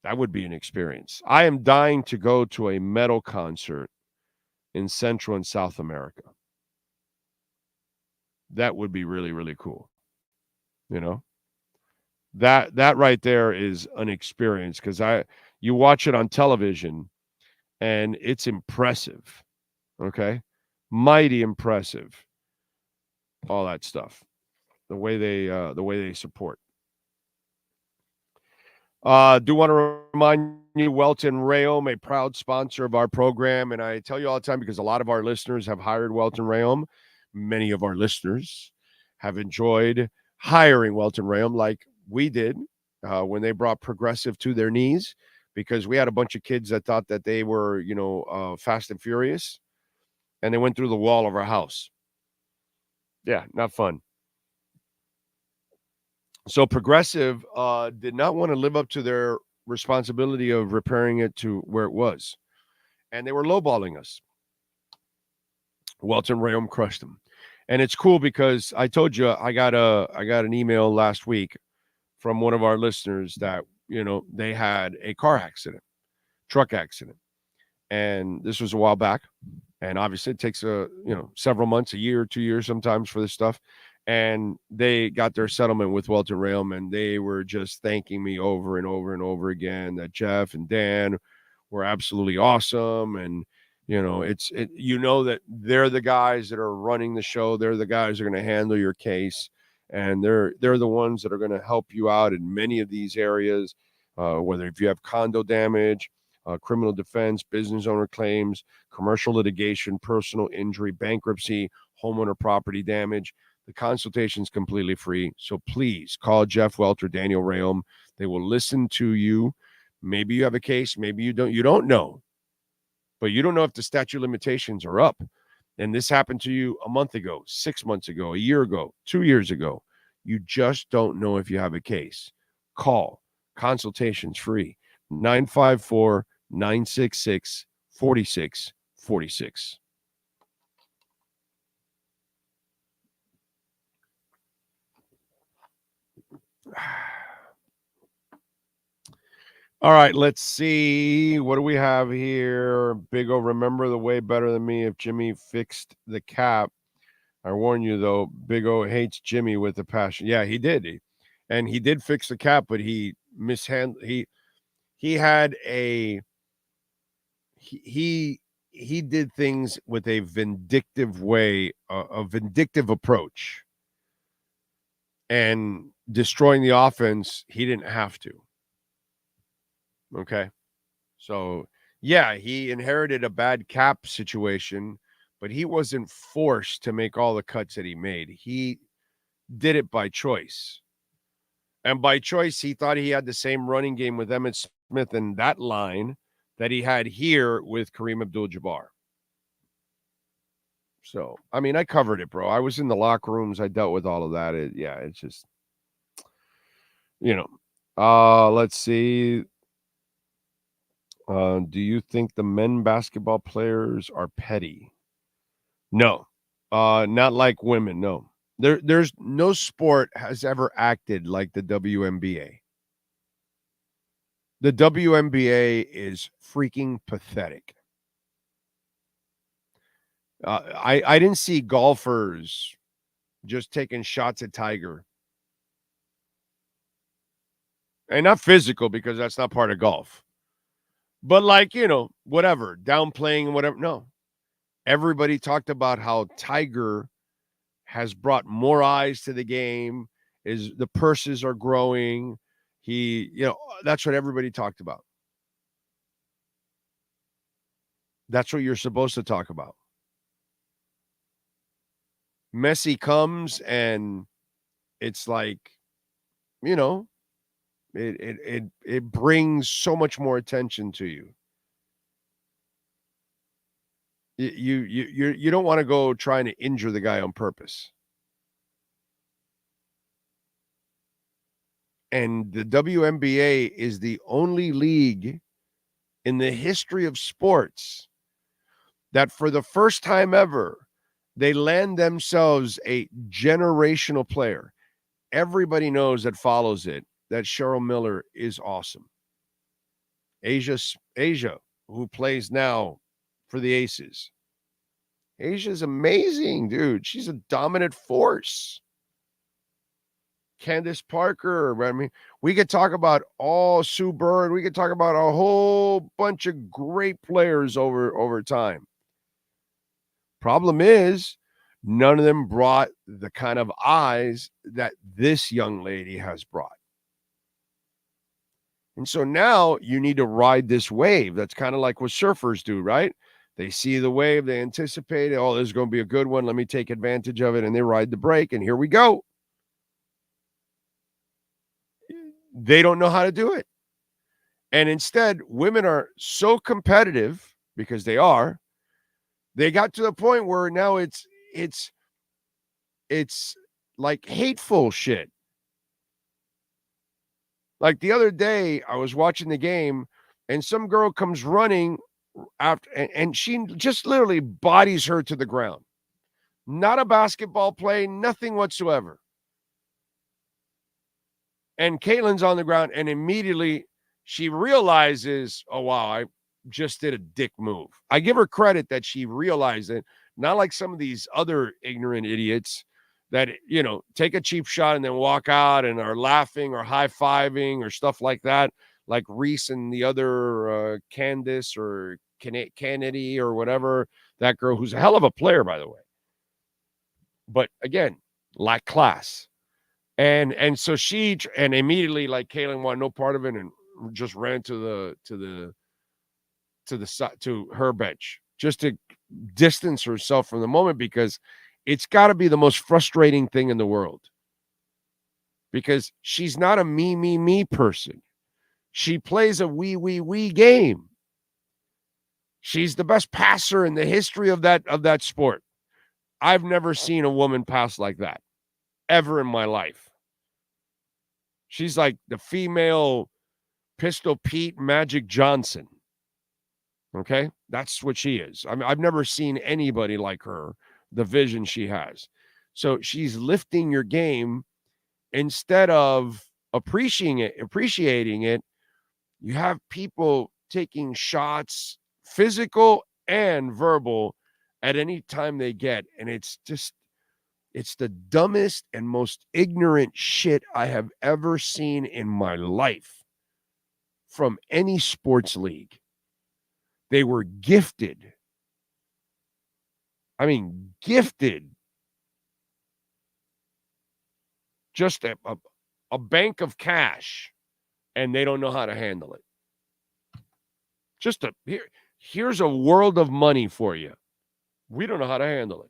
[SPEAKER 12] that would be an experience. I am dying to go to a metal concert in Central and South America. That would be really, really cool. That right there is an experience, because You watch it on television, and it's impressive. Okay? Mighty impressive. All that stuff. The way they support. Do want to remind you, Welton Rayom, a proud sponsor of our program. And I tell you all the time because a lot of our listeners have hired Welton Rayom. Many of our listeners have enjoyed hiring Welton Rayom like we did when they brought Progressive to their knees, because we had a bunch of kids that thought that they were, Fast and Furious, and they went through the wall of our house. Yeah, not fun. So Progressive did not want to live up to their responsibility of repairing it to where it was. And they were lowballing us. Welton Rayom crushed them. And it's cool because I told you I got an email last week from one of our listeners that, they had a truck accident. And this was a while back. And obviously it takes several months, a year, 2 years sometimes for this stuff. And they got their settlement with Welton Rayom, and they were just thanking me over and over and over again that Jeff and Dan were absolutely awesome. And, that they're the guys that are running the show. They're the guys that are going to handle your case. And they're the ones that are going to help you out in many of these areas, whether if you have condo damage, criminal defense, business owner claims, commercial litigation, personal injury, bankruptcy, homeowner property damage. The consultation is completely free. So please call Jeff Welch or Daniel Rayom. They will listen to you. Maybe you have a case. Maybe you don't. You don't know. But you don't know if the statute of limitations are up. And this happened to you a month ago, 6 months ago, a year ago, 2 years ago. You just don't know if you have a case. Call. Consultation's free. 954-966-4646. All right, let's see. What do we have here? Big O, remember the way better than me if Jimmy fixed the cap. I warn you, though, Big O hates Jimmy with a passion. Yeah, he did. And he did fix the cap, but he mishandled. He had a he did things with a vindictive way, a vindictive approach. And destroying the offense, he didn't have to. Okay. So, yeah, he inherited a bad cap situation, but he wasn't forced to make all the cuts that he made. He did it by choice. And by choice, he thought he had the same running game with Emmitt Smith and that line that he had here with Kareem Abdul-Jabbar. So, I mean, I covered it, bro. I was in the locker rooms. I dealt with all of that. It's just, let's see. Do you think the men basketball players are petty? No, not like women. No, there's no sport has ever acted like the WNBA. The WNBA is freaking pathetic. I didn't see golfers just taking shots at Tiger. And not physical, because that's not part of golf. But whatever, downplaying and whatever. No. Everybody talked about how Tiger has brought more eyes to the game, the purses are growing. That's what everybody talked about. That's what you're supposed to talk about. Messi comes and it's like, it brings so much more attention to you. You don't want to go trying to injure the guy on purpose. And the WNBA is the only league in the history of sports that for the first time ever, they land themselves a generational player. Everybody knows that follows it that Cheryl Miller is awesome. Asia, who plays now for the Aces. Asia's amazing, dude. She's a dominant force. Candace Parker. I mean, we could talk about Sue Bird. We could talk about a whole bunch of great players over time. Problem is, none of them brought the kind of eyes that this young lady has brought. And so now you need to ride this wave. That's kind of like what surfers do, right? They see the wave, they anticipate it. Oh, this is going to be a good one. Let me take advantage of it. And they ride the break, and here we go. They don't know how to do it. And instead, women are so competitive, because they are. They got to the point where now it's like hateful shit. Like the other day, I was watching the game, and some girl comes running after, and she just literally bodies her to the ground. Not a basketball play, nothing whatsoever. And Caitlin's on the ground, and immediately she realizes, oh, wow, I just did a dick move. I give her credit that she realized it, not like some of these other ignorant idiots that, you know, take a cheap shot and then walk out and are laughing or high-fiving or stuff like that, like Reese and the other Candace or Kennedy or whatever, that girl who's a hell of a player, by the way. But again, lack class. And so she, and immediately, like, Caitlin wanted no part of it and just ran to her bench just to distance herself from the moment, because it's got to be the most frustrating thing in the world, because she's not a me person. She plays a we game. She's the best passer in the history of that sport. I've never seen a woman pass like that ever in my life. She's like the female Pistol Pete Magic Johnson. Okay? That's what she is. I mean, I've never seen anybody like her, the vision she has. So she's lifting your game instead of appreciating it. You have people taking shots, physical and verbal, at any time they get. And it's the dumbest and most ignorant shit I have ever seen in my life from any sports league. They were gifted. I mean, gifted. Just a bank of cash, and they don't know how to handle it. Here's a world of money for you. We don't know how to handle it.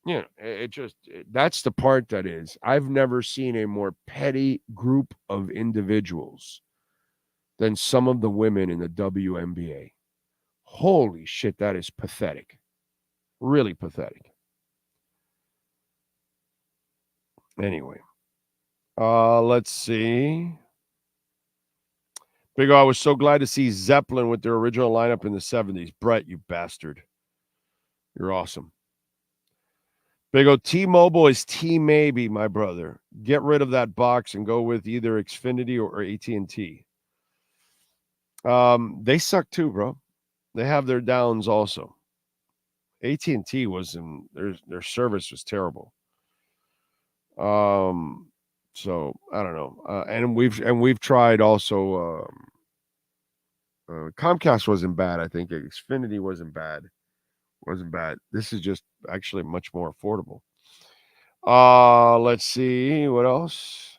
[SPEAKER 12] You know, that's the part that is. I've never seen a more petty group of individuals than some of the women in the WNBA. Holy shit, that is pathetic. Really pathetic. Anyway, let's see. Big O, I was so glad to see Zeppelin with their original lineup in the 70s. Brett, you bastard. You're awesome. Big O, T-Mobile is T-Maybe, my brother. Get rid of that box and go with either Xfinity or AT&T. They suck too, bro. They have their downs also. AT&T their service was terrible. So I don't know. And we've tried also. Comcast wasn't bad. I think Xfinity wasn't bad. This is just actually much more affordable. Let's see what else.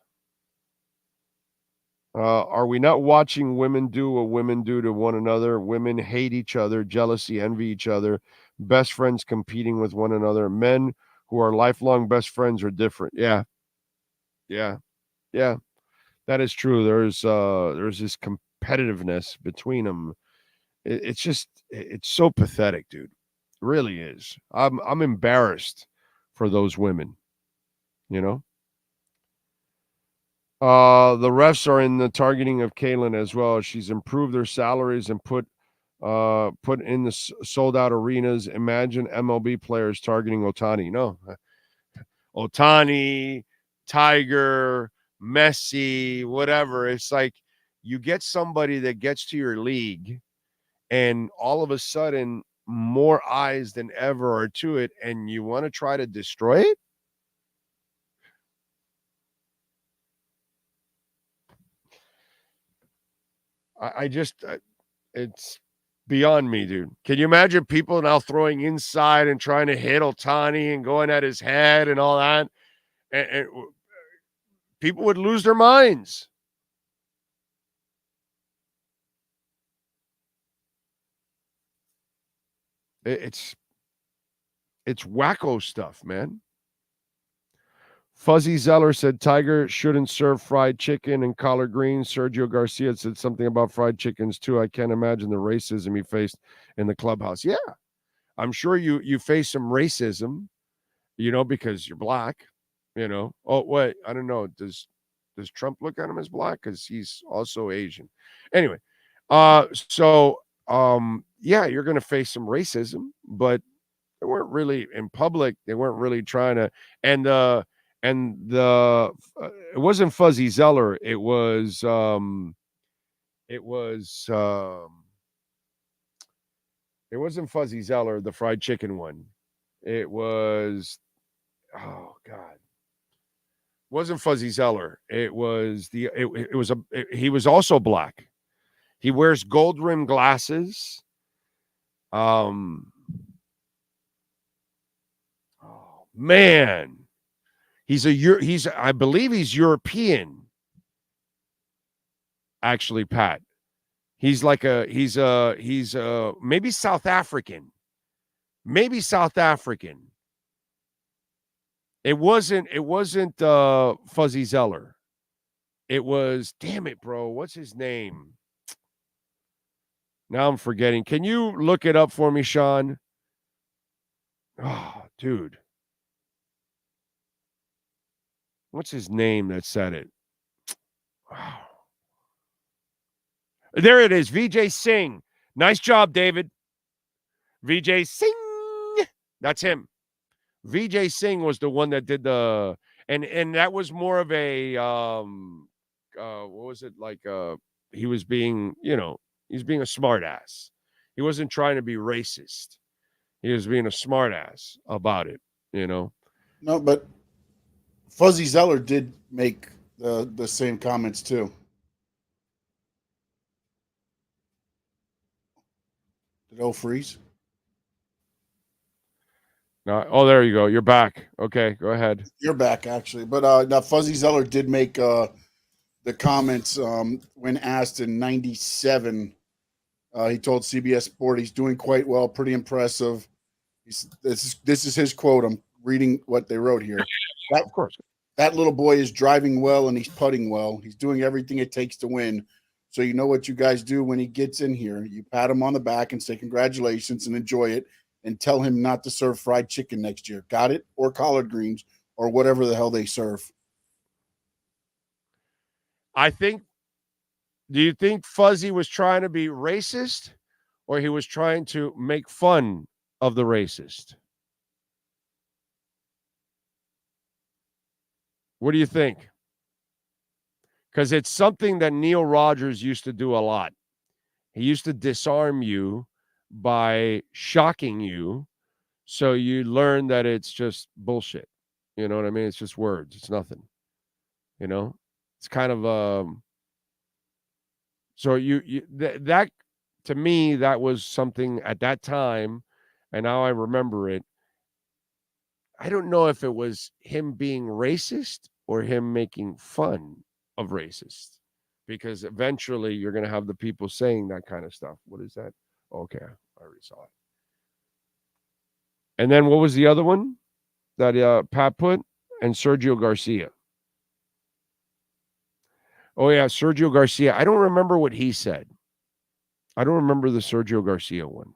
[SPEAKER 12] Are we not watching women do what women do to one another? Women hate each other, jealousy, envy each other, best friends competing with one another. Men who are lifelong best friends are different. Yeah. That is true. There's this competitiveness between them. It's so pathetic, dude. It really is. I'm embarrassed for those women, you know? The refs are in the targeting of Caitlin as well. She's improved their salaries and put in the sold out arenas. Imagine MLB players targeting Ohtani. No, Ohtani, Tiger, Messi, whatever. It's like you get somebody that gets to your league, and all of a sudden more eyes than ever are to it, and you want to try to destroy it? It's beyond me, dude. Can you imagine people now throwing inside and trying to hit Ohtani and going at his head and all that? And people would lose their minds. It's wacko stuff, man. Fuzzy Zeller said Tiger shouldn't serve fried chicken and collard greens. Sergio Garcia said something about fried chickens too. I can't imagine the racism he faced in the clubhouse. Yeah, I'm sure you face some racism, because you're black. Oh wait, I don't know. Does Trump look at him as black? Because he's also Asian. Anyway, yeah, you're going to face some racism, but they weren't really in public. They weren't really trying to. And it wasn't Fuzzy Zeller. It wasn't Fuzzy Zeller, the fried chicken one. It was, oh God. It wasn't Fuzzy Zeller. It was he was also black. He wears gold rimmed glasses. Oh man. I believe he's European. Actually, Pat. He's maybe South African. Maybe South African. It wasn't Fuzzy Zeller. It was, damn it, bro. What's his name? Now I'm forgetting. Can you look it up for me, Sean? Oh, dude. What's his name that said it? Wow. There it is. Vijay Singh. Nice job, David. Vijay Singh. That's him. Vijay Singh was the one that did the and that was more of a what was it like he was being, he's being a smart ass. He wasn't trying to be racist. He was being a smart ass about it, No,
[SPEAKER 11] but Fuzzy Zeller did make the same comments too. Did it freeze?
[SPEAKER 12] No, oh, there you go. You're back. Okay, go ahead.
[SPEAKER 11] You're back, actually. But now Fuzzy Zeller did make the comments when asked in '97. He told CBS Sport he's doing quite well, pretty impressive. This is his quote. I'm reading what they wrote here.
[SPEAKER 12] Of course.
[SPEAKER 11] That little boy is driving well and he's putting well. He's doing everything it takes to win. So you know what you guys do when he gets in here. You pat him on the back and say congratulations and enjoy it and tell him not to serve fried chicken next year. Got it? Or collard greens or whatever the hell they serve.
[SPEAKER 12] Do you think Fuzzy was trying to be racist or he was trying to make fun of the racist? What do you think? Because it's something that Neil Rogers used to do a lot. He used to disarm you by shocking you so you learn that it's just bullshit. You know what I mean? It's just words. It's nothing. It's kind of so that to me, that was something at that time, and now I remember it. I don't know if it was him being racist or him making fun of racist, because eventually you're going to have the people saying that kind of stuff. What is that? Okay, I already saw it. And then what was the other one that Pat put? And Sergio Garcia. Oh, yeah, Sergio Garcia. I don't remember what he said. I don't remember the Sergio Garcia one.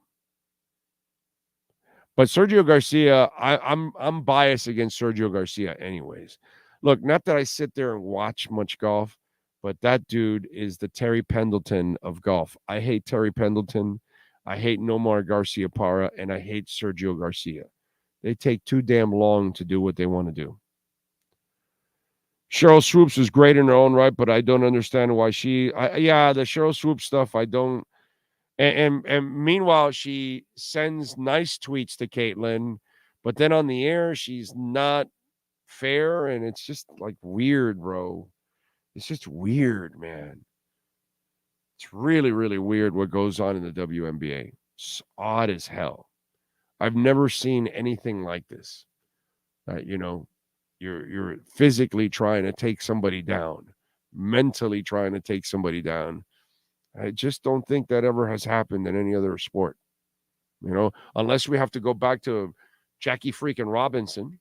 [SPEAKER 12] But Sergio Garcia, I'm biased against Sergio Garcia anyways. Look, not that I sit there and watch much golf, but that dude is the Terry Pendleton of golf. I hate Terry Pendleton. I hate Nomar Garciaparra, and I hate Sergio Garcia. They take too damn long to do what they want to do. Cheryl Swoops is great in her own right, but I don't understand why the Cheryl Swoops stuff, I don't And meanwhile, she sends nice tweets to Caitlyn, but then on the air, she's not fair, and it's just like weird, bro. It's just weird, man. It's really, really weird what goes on in the WNBA. It's odd as hell. I've never seen anything like this. You're physically trying to take somebody down, mentally trying to take somebody down. I just don't think that ever has happened in any other sport. Unless we have to go back to Jackie freaking Robinson.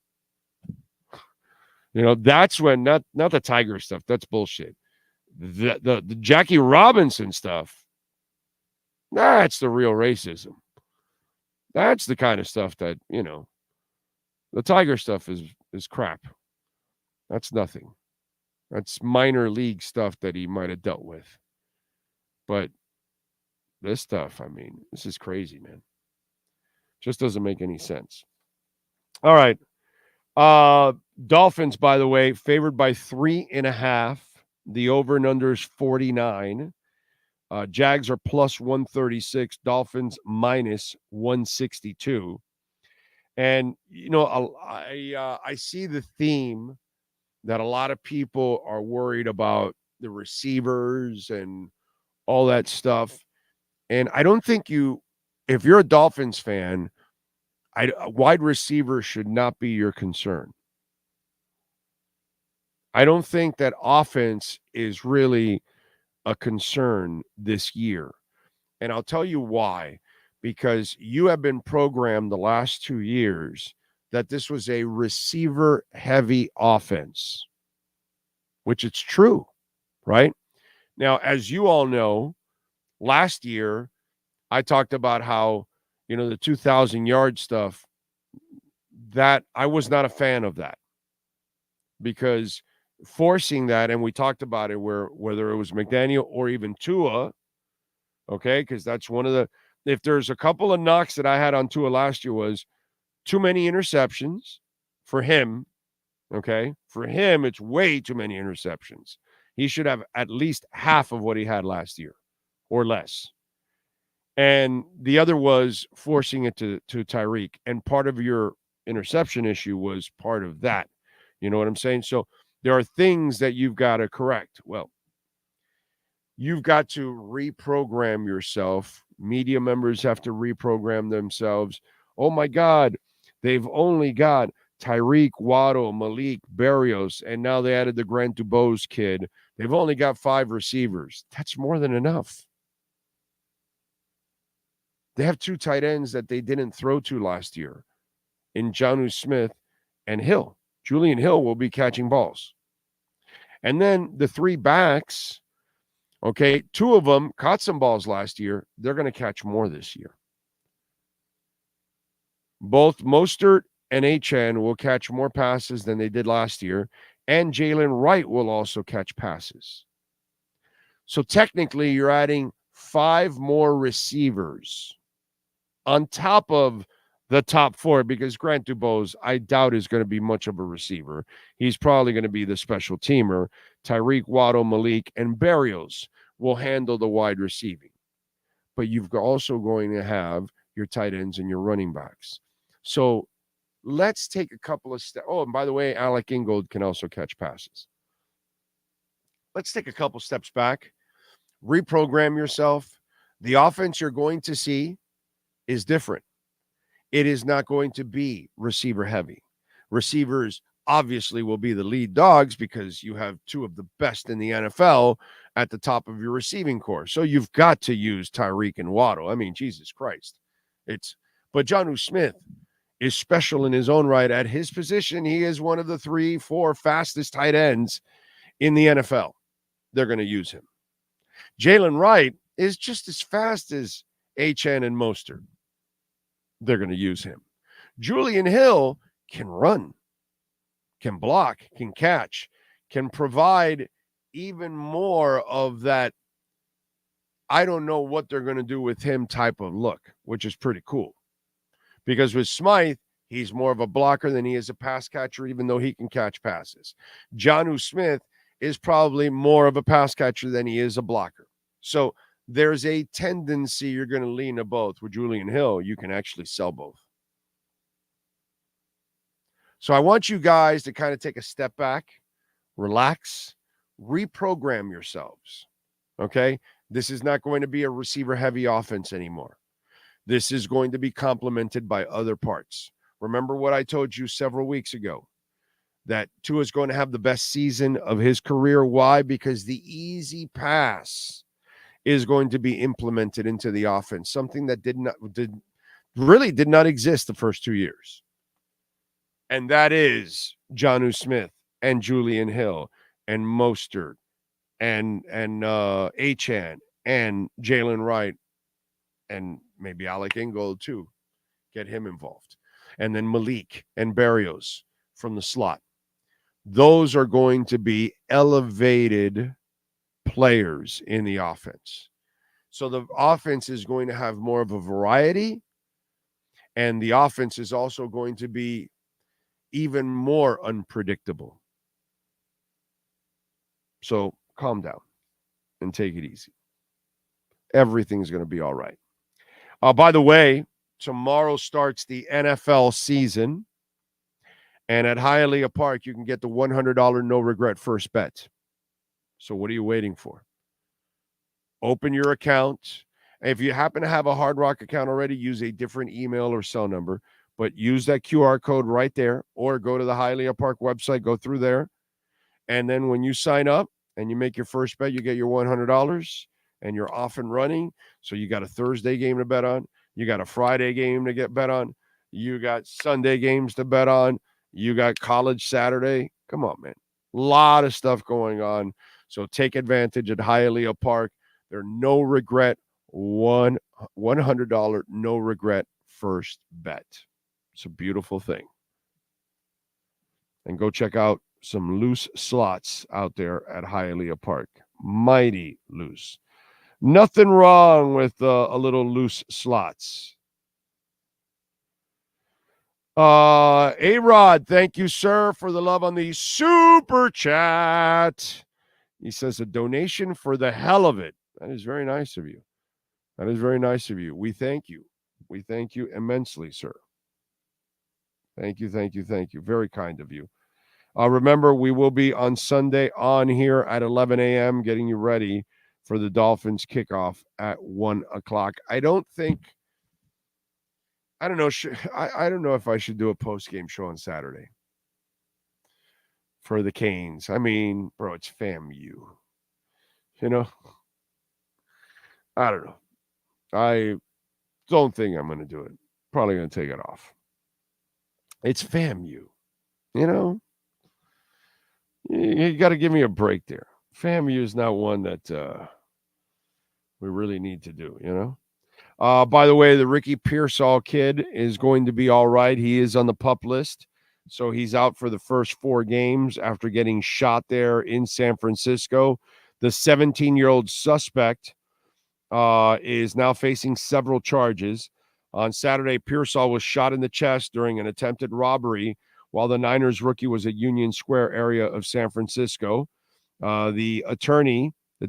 [SPEAKER 12] That's when not the Tiger stuff. That's bullshit. The Jackie Robinson stuff, that's the real racism. That's the kind of stuff that, the Tiger stuff is crap. That's nothing. That's minor league stuff that he might have dealt with. But this stuff, I mean, this is crazy, man. Just doesn't make any sense. All right. Dolphins, by the way, favored by 3.5. The over and under is 49. Jags are plus 136. Dolphins minus 162. And, I see the theme that a lot of people are worried about the receivers and all that stuff. And I don't think if you're a Dolphins fan, a wide receiver should not be your concern. I don't think that offense is really a concern this year. And I'll tell you why. Because you have been programmed the last 2 years that this was a receiver-heavy offense, which it's true, right? Now, as you all know, last year, I talked about how, the 2,000-yard stuff, that I was not a fan of that. Because forcing that, and we talked about it whether it was McDaniel or even Tua, okay, because that's one of the, if there's a couple of knocks that I had on Tua last year was too many interceptions for him, okay? For him, it's way too many interceptions. He should have at least half of what he had last year or less. And the other was forcing it to Tyreek. And part of your interception issue was part of that. You know what I'm saying? So there are things that you've got to correct. Well, you've got to reprogram yourself. Media members have to reprogram themselves. Oh, my God, they've only got Tyreek, Waddle, Malik, Berrios, and now they added the Grant Dubose kid. They've only got 5 receivers. That's more than enough. They have 2 tight ends that they didn't throw to last year in Jonnu Smith and Hill. Julian Hill will be catching balls. And then the 3 backs, okay, 2 of them caught some balls last year. They're going to catch more this year. Both Mostert and Achane will catch more passes than they did last year, and Jalen Wright will also catch passes. So technically, you're adding 5 more receivers on top of the top 4, because Grant Dubose, I doubt, is going to be much of a receiver. He's probably going to be the special teamer. Tyreek, Waddle, Malik, and Berrios will handle the wide receiving. But you've also going to have your tight ends and your running backs. So let's take a couple of steps. Oh, and by the way, Alec Ingold can also catch passes. Let's take a couple steps back. Reprogram yourself. The offense you're going to see is different. It is not going to be receiver heavy. Receivers obviously will be the lead dogs because you have 2 of the best in the NFL at the top of your receiving core. So you've got to use Tyreek and Waddle. I mean, Jesus Christ. But Jonnu Smith is special in his own right. At his position, he is one of the 3, 4 fastest tight ends in the NFL. They're going to use him. Jalen Wright is just as fast as Achane and Mostert. They're going to use him. Julian Hill can run, can block, can catch, can provide even more of that, I don't know what they're going to do with him type of look, which is pretty cool. Because with Smythe, he's more of a blocker than he is a pass catcher, even though he can catch passes. Jonnu Smith is probably more of a pass catcher than he is a blocker. So there's a tendency you're going to lean to both. With Julian Hill, you can actually sell both. So I want you guys to kind of take a step back, relax, reprogram yourselves. Okay? This is not going to be a receiver-heavy offense anymore. This is going to be complemented by other parts. Remember what I told you several weeks ago, that Tua is going to have the best season of his career. Why? Because the easy pass is going to be implemented into the offense, something that did not exist the first 2 years. And that is Jonnu Smith and Julian Hill and Mostert and Achane and Jalen Wright and maybe Alec Ingold too. Get him involved. And then Malik and Berrios from the slot. Those are going to be elevated players in the offense. So the offense is going to have more of a variety, and the offense is also going to be even more unpredictable. So calm down and take it easy. Everything's going to be all right. By the way, tomorrow starts the NFL season. And at Hialeah Park, you can get the $100 no-regret first bet. So what are you waiting for? Open your account. If you happen to have a Hard Rock account already, use a different email or cell number. But use that QR code right there, or go to the Hialeah Park website, go through there. And then when you sign up and you make your first bet, you get your $100, and you're off and running. So you got a Thursday game to bet on. You got a Friday game to get bet on. You got Sunday games to bet on. You got college Saturday. Come on, man. A lot of stuff going on. So take advantage at Hialeah Park. They're no regret, $100 no regret first bet. It's a beautiful thing. And go check out some loose slots out there at Hialeah Park. Mighty loose. Nothing wrong with a little loose slots. A-Rod, thank you, sir, for the love on the super chat. He says a donation for the hell of it. That is very nice of you. That is very nice of you. We thank you. We thank you immensely, sir. Thank you, thank you, thank you. Very kind of you. Remember, we will be on Sunday on here at 11 a.m. getting you ready for the Dolphins kickoff at 1 o'clock. I don't know if I should do a post-game show on Saturday for the Canes. I mean, bro, it's FAMU. You know? I don't know. I don't think I'm going to do it. Probably going to take it off. It's FAMU. You know? You got to give me a break there. FAMU is not one that we really need to do, you know? By the way, the Ricky Pearsall kid is going to be all right. He is on the PUP list. So he's out for the first 4 games after getting shot there in San Francisco. The 17-year-old suspect is now facing several charges. On Saturday, Pearsall was shot in the chest during an attempted robbery while the Niners rookie was at Union Square area of San Francisco. The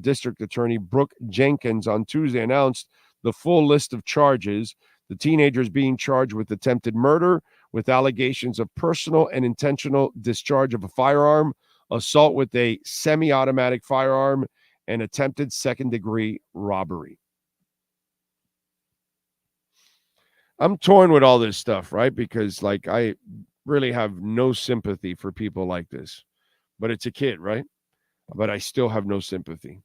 [SPEAKER 12] district attorney, Brooke Jenkins, on Tuesday announced the full list of charges. The teenager is being charged with attempted murder with allegations of personal and intentional discharge of a firearm, assault with a semi-automatic firearm, and attempted second-degree robbery. I'm torn with all this stuff, right? Because, I really have no sympathy for people like this. But it's a kid, right? But I still have no sympathy.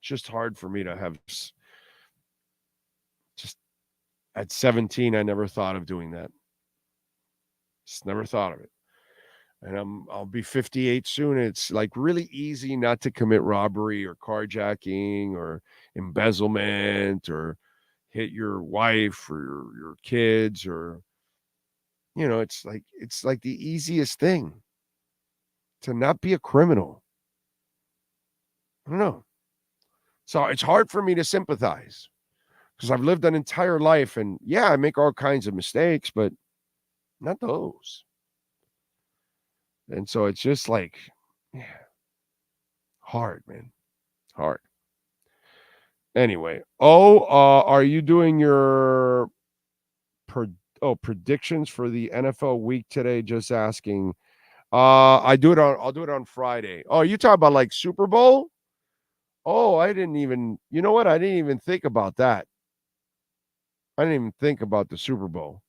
[SPEAKER 12] It's just hard for me to have... Just at 17, I never thought of doing that. Just never thought of it. And I'll be 58 soon. It's really easy not to commit robbery or carjacking or embezzlement or hit your wife or your kids or, it's like the easiest thing to not be a criminal. I don't know. So it's hard for me to sympathize. Because I've lived an entire life, and yeah, I make all kinds of mistakes, but not those. And so it's just hard, man. Hard. Anyway, are you doing your predictions for the NFL week today? Just asking. I'll do it on Friday. Oh, you talking about like Super Bowl? Oh, I didn't even. You know what? I didn't even think about that. I didn't even think about the Super Bowl.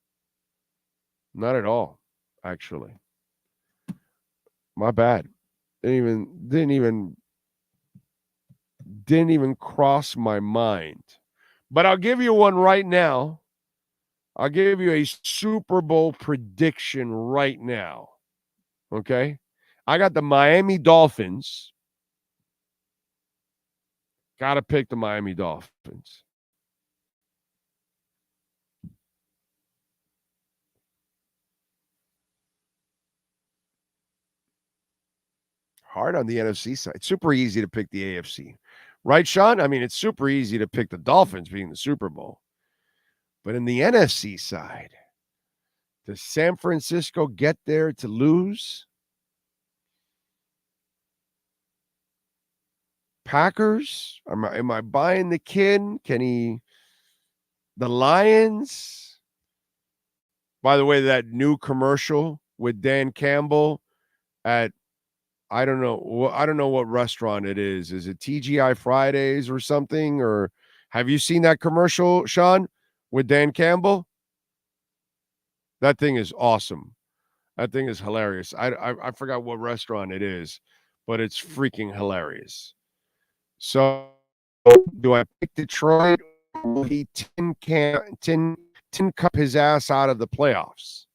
[SPEAKER 12] Not at all, actually. My bad. Didn't even cross my mind. But I'll give you one right now. I'll give you a Super Bowl prediction right now. Okay? I got the Miami Dolphins. Got to pick the Miami Dolphins. Hard on the NFC side. Super easy to pick the AFC. Right, Sean? I mean, it's super easy to pick the Dolphins being the Super Bowl. But in the NFC side, does San Francisco get there to lose? Packers? Am I buying the kid? Can he? The Lions? By the way, that new commercial with Dan Campbell at I don't know what restaurant it is. Is it TGI Fridays or something? Or have you seen that commercial, Sean, with Dan Campbell? That thing is awesome. That thing is hilarious. I forgot what restaurant it is, but it's freaking hilarious. So, do I pick Detroit, or will he tin cup his ass out of the playoffs?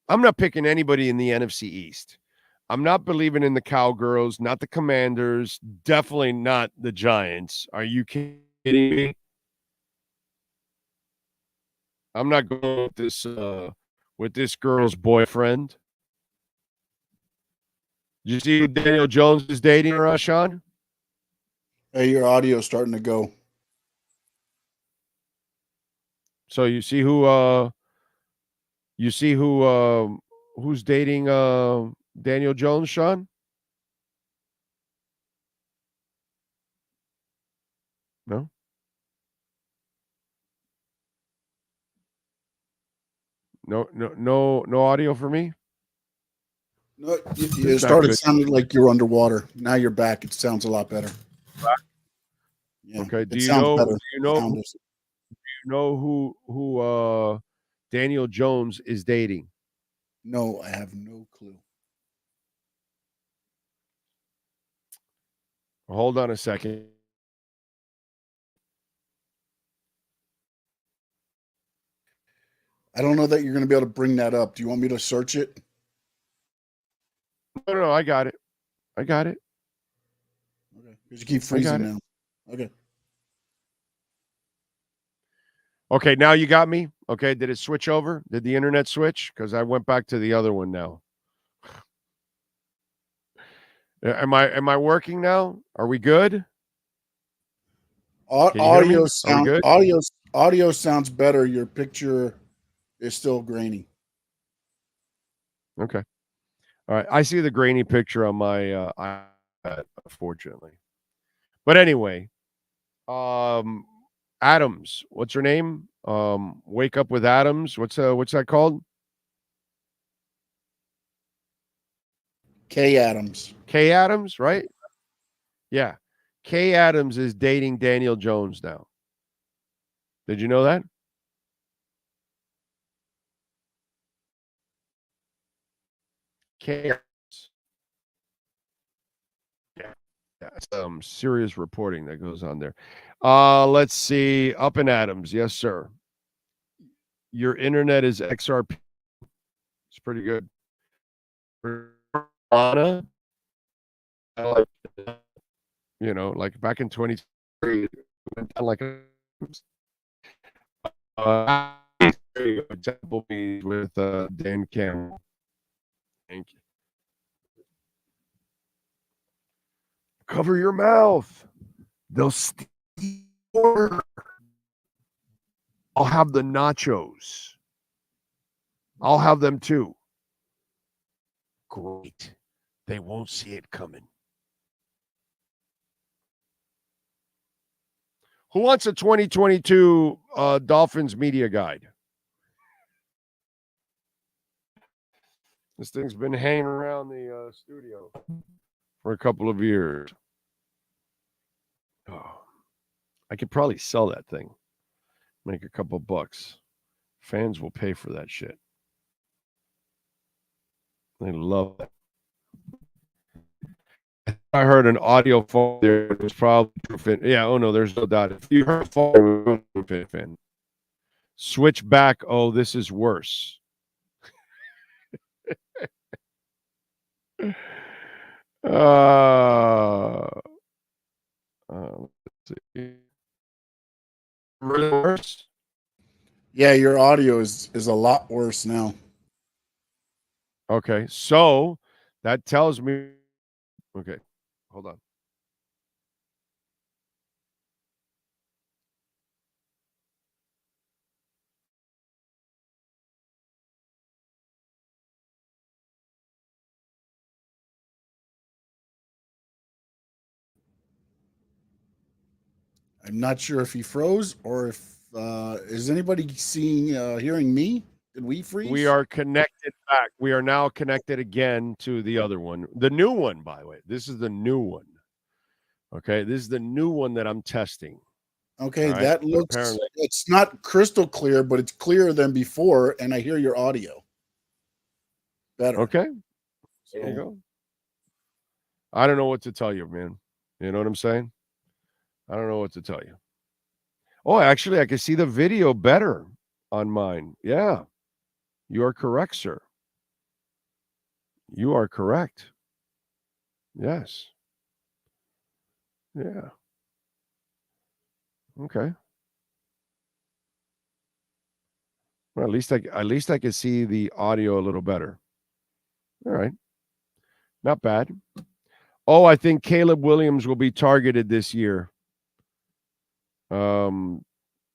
[SPEAKER 12] I'm not picking anybody in the NFC East. I'm not believing in the Cowgirls, not the Commanders, definitely not the Giants. Are you kidding me? I'm not going with this girl's boyfriend. Did you see who Daniel Jones is dating, Sean?
[SPEAKER 11] Hey, your audio's starting to go.
[SPEAKER 12] So you see who's dating Daniel Jones, Sean? No? No audio for me?
[SPEAKER 11] No, it started sounding like you were underwater. Now you're back. It sounds a lot better. Yeah,
[SPEAKER 12] okay. Do
[SPEAKER 11] it
[SPEAKER 12] you
[SPEAKER 11] sounds
[SPEAKER 12] know?
[SPEAKER 11] better.
[SPEAKER 12] Do you know who Daniel Jones is dating?
[SPEAKER 11] No, I have no clue.
[SPEAKER 12] Hold on a second.
[SPEAKER 11] I don't know that you're going to be able to bring that up. Do you want me to search it?
[SPEAKER 12] No, I got it.
[SPEAKER 11] Okay. Because you keep freezing now. Okay.
[SPEAKER 12] Okay, now you got me. Okay, did it switch over? Did the internet switch? Because I went back to the other one now. Am I working now? Are we good?
[SPEAKER 11] Audio sounds better. Your picture is still grainy.
[SPEAKER 12] Okay. All right. I see the grainy picture on my iPad, unfortunately. But anyway, Adams. What's her name? Wake Up with Adams. What's that called?
[SPEAKER 11] Kay Adams.
[SPEAKER 12] Kay Adams, right? Yeah. Kay Adams is dating Daniel Jones now. Did you know that? Kay Adams. Yeah. Some serious reporting that goes on there. Let's see. Up in Adams. Yes, sir. Your internet is XRP. It's pretty good. Anna, like back in 23, it went down like example with Dan Campbell. Thank you. Cover your mouth. They'll steal. I'll have the nachos. I'll have them too. Great. They won't see it coming. Who wants a 2022 Dolphins media guide? This thing's been hanging around the studio for a couple of years. Oh, I could probably sell that thing, make a couple bucks. Fans will pay for that shit. They love it. I heard an audio phone there. It was probably fit. Yeah, oh no, there's no doubt. If you heard a phone, fan. Switch back. Oh, this is worse. Let's see. Really worse?
[SPEAKER 11] Yeah, your audio is a lot worse now.
[SPEAKER 12] Okay, so that tells me. Okay, hold on.
[SPEAKER 11] I'm not sure if he froze or if is anybody hearing me? Did we freeze?
[SPEAKER 12] We are connected back. We are now connected again to the other one. The new one, by the way. This is the new one. Okay, this is the new one that I'm testing.
[SPEAKER 11] Okay,
[SPEAKER 12] right?
[SPEAKER 11] that looks, it's not crystal clear, but it's clearer than before, and I hear your audio better.
[SPEAKER 12] Okay, there you go. I don't know what to tell you, man. You know what I'm saying? I don't know what to tell you. Oh, actually, I can see the video better on mine. Yeah, you are correct, sir. You are correct. Yes. Yeah. Okay. Well, at least I can see the audio a little better. All right. Not bad. Oh, I think Caleb Williams will be targeted this year.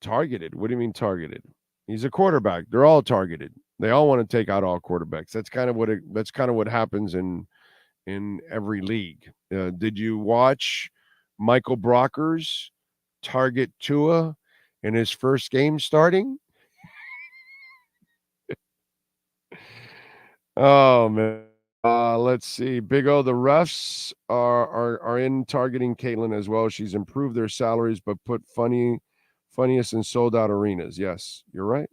[SPEAKER 12] Targeted? What do you mean targeted? He's a quarterback. They're all targeted. They all want to take out all quarterbacks. That's kind of what happens in every league. Did you watch Michael Brockers target Tua in his first game starting? Oh man. Let's see. Big O, the refs are in targeting Caitlin as well. She's improved their salaries, but put funniest and sold out arenas. Yes, you're right.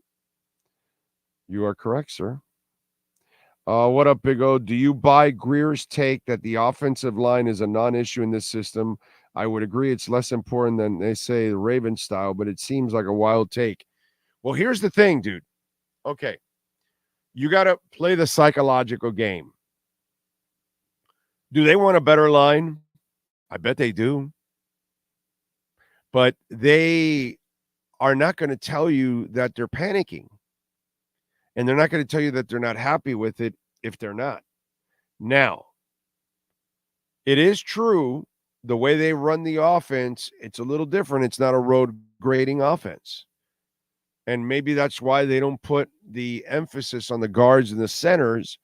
[SPEAKER 12] You are correct, sir. What up, Big O? Do you buy Greer's take that the offensive line is a non-issue in this system? I would agree it's less important than they say the Ravens style, but it seems like a wild take. Well, here's the thing, dude. Okay. You got to play the psychological game. Do they want a better line? I bet they do. But they are not going to tell you that they're panicking. And they're not going to tell you that they're not happy with it if they're not. Now, it is true, the way they run the offense, it's a little different. It's not a road grading offense. And maybe that's why they don't put the emphasis on the guards and the centers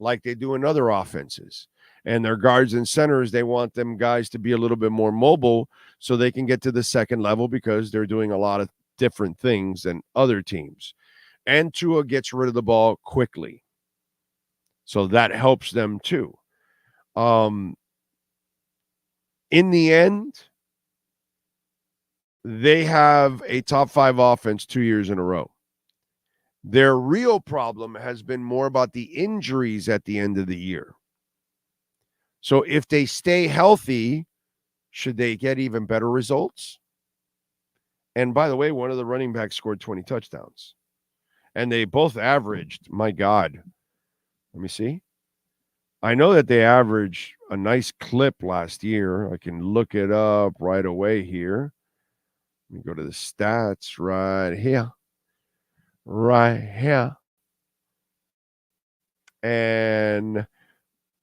[SPEAKER 12] like they do in other offenses. And their guards and centers, they want them guys to be a little bit more mobile so they can get to the second level because they're doing a lot of different things than other teams. And Tua gets rid of the ball quickly. So that helps them too. In the end, they have a top 5 offense 2 years in a row. Their real problem has been more about the injuries at the end of the year. So if they stay healthy, should they get even better results? And by the way, one of the running backs scored 20 touchdowns. And they both averaged, my God, let me see. I know that they averaged a nice clip last year. I can look it up right away here. Let me go to the stats right here. Right here. And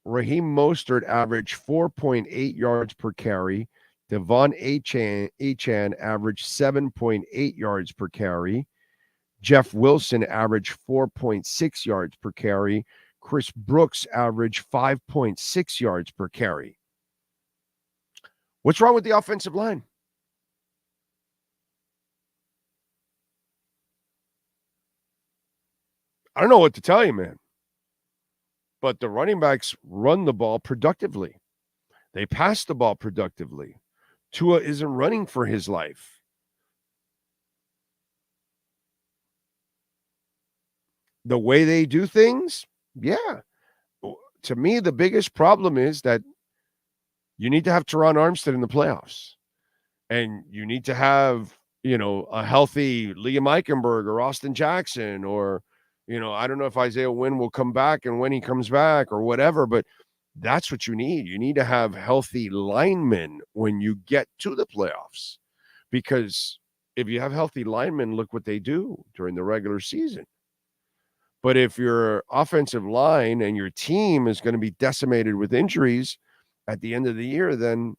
[SPEAKER 12] Raheem Mostert averaged 4.8 yards per carry. Devon Achane averaged 7.8 yards per carry. Jeff Wilson averaged 4.6 yards per carry. Chris Brooks averaged 5.6 yards per carry. What's wrong with the offensive line? I don't know what to tell you, man. But the running backs run the ball productively. They pass the ball productively. Tua isn't running for his life. The way they do things, yeah. To me, the biggest problem is that you need to have Teron Armstead in the playoffs. And you need to have, a healthy Liam Eichenberg or Austin Jackson or, I don't know if Isaiah Wynn will come back and when he comes back or whatever, but that's what you need. You need to have healthy linemen when you get to the playoffs. Because if you have healthy linemen, look what they do during the regular season. But if your offensive line and your team is going to be decimated with injuries at the end of the year, then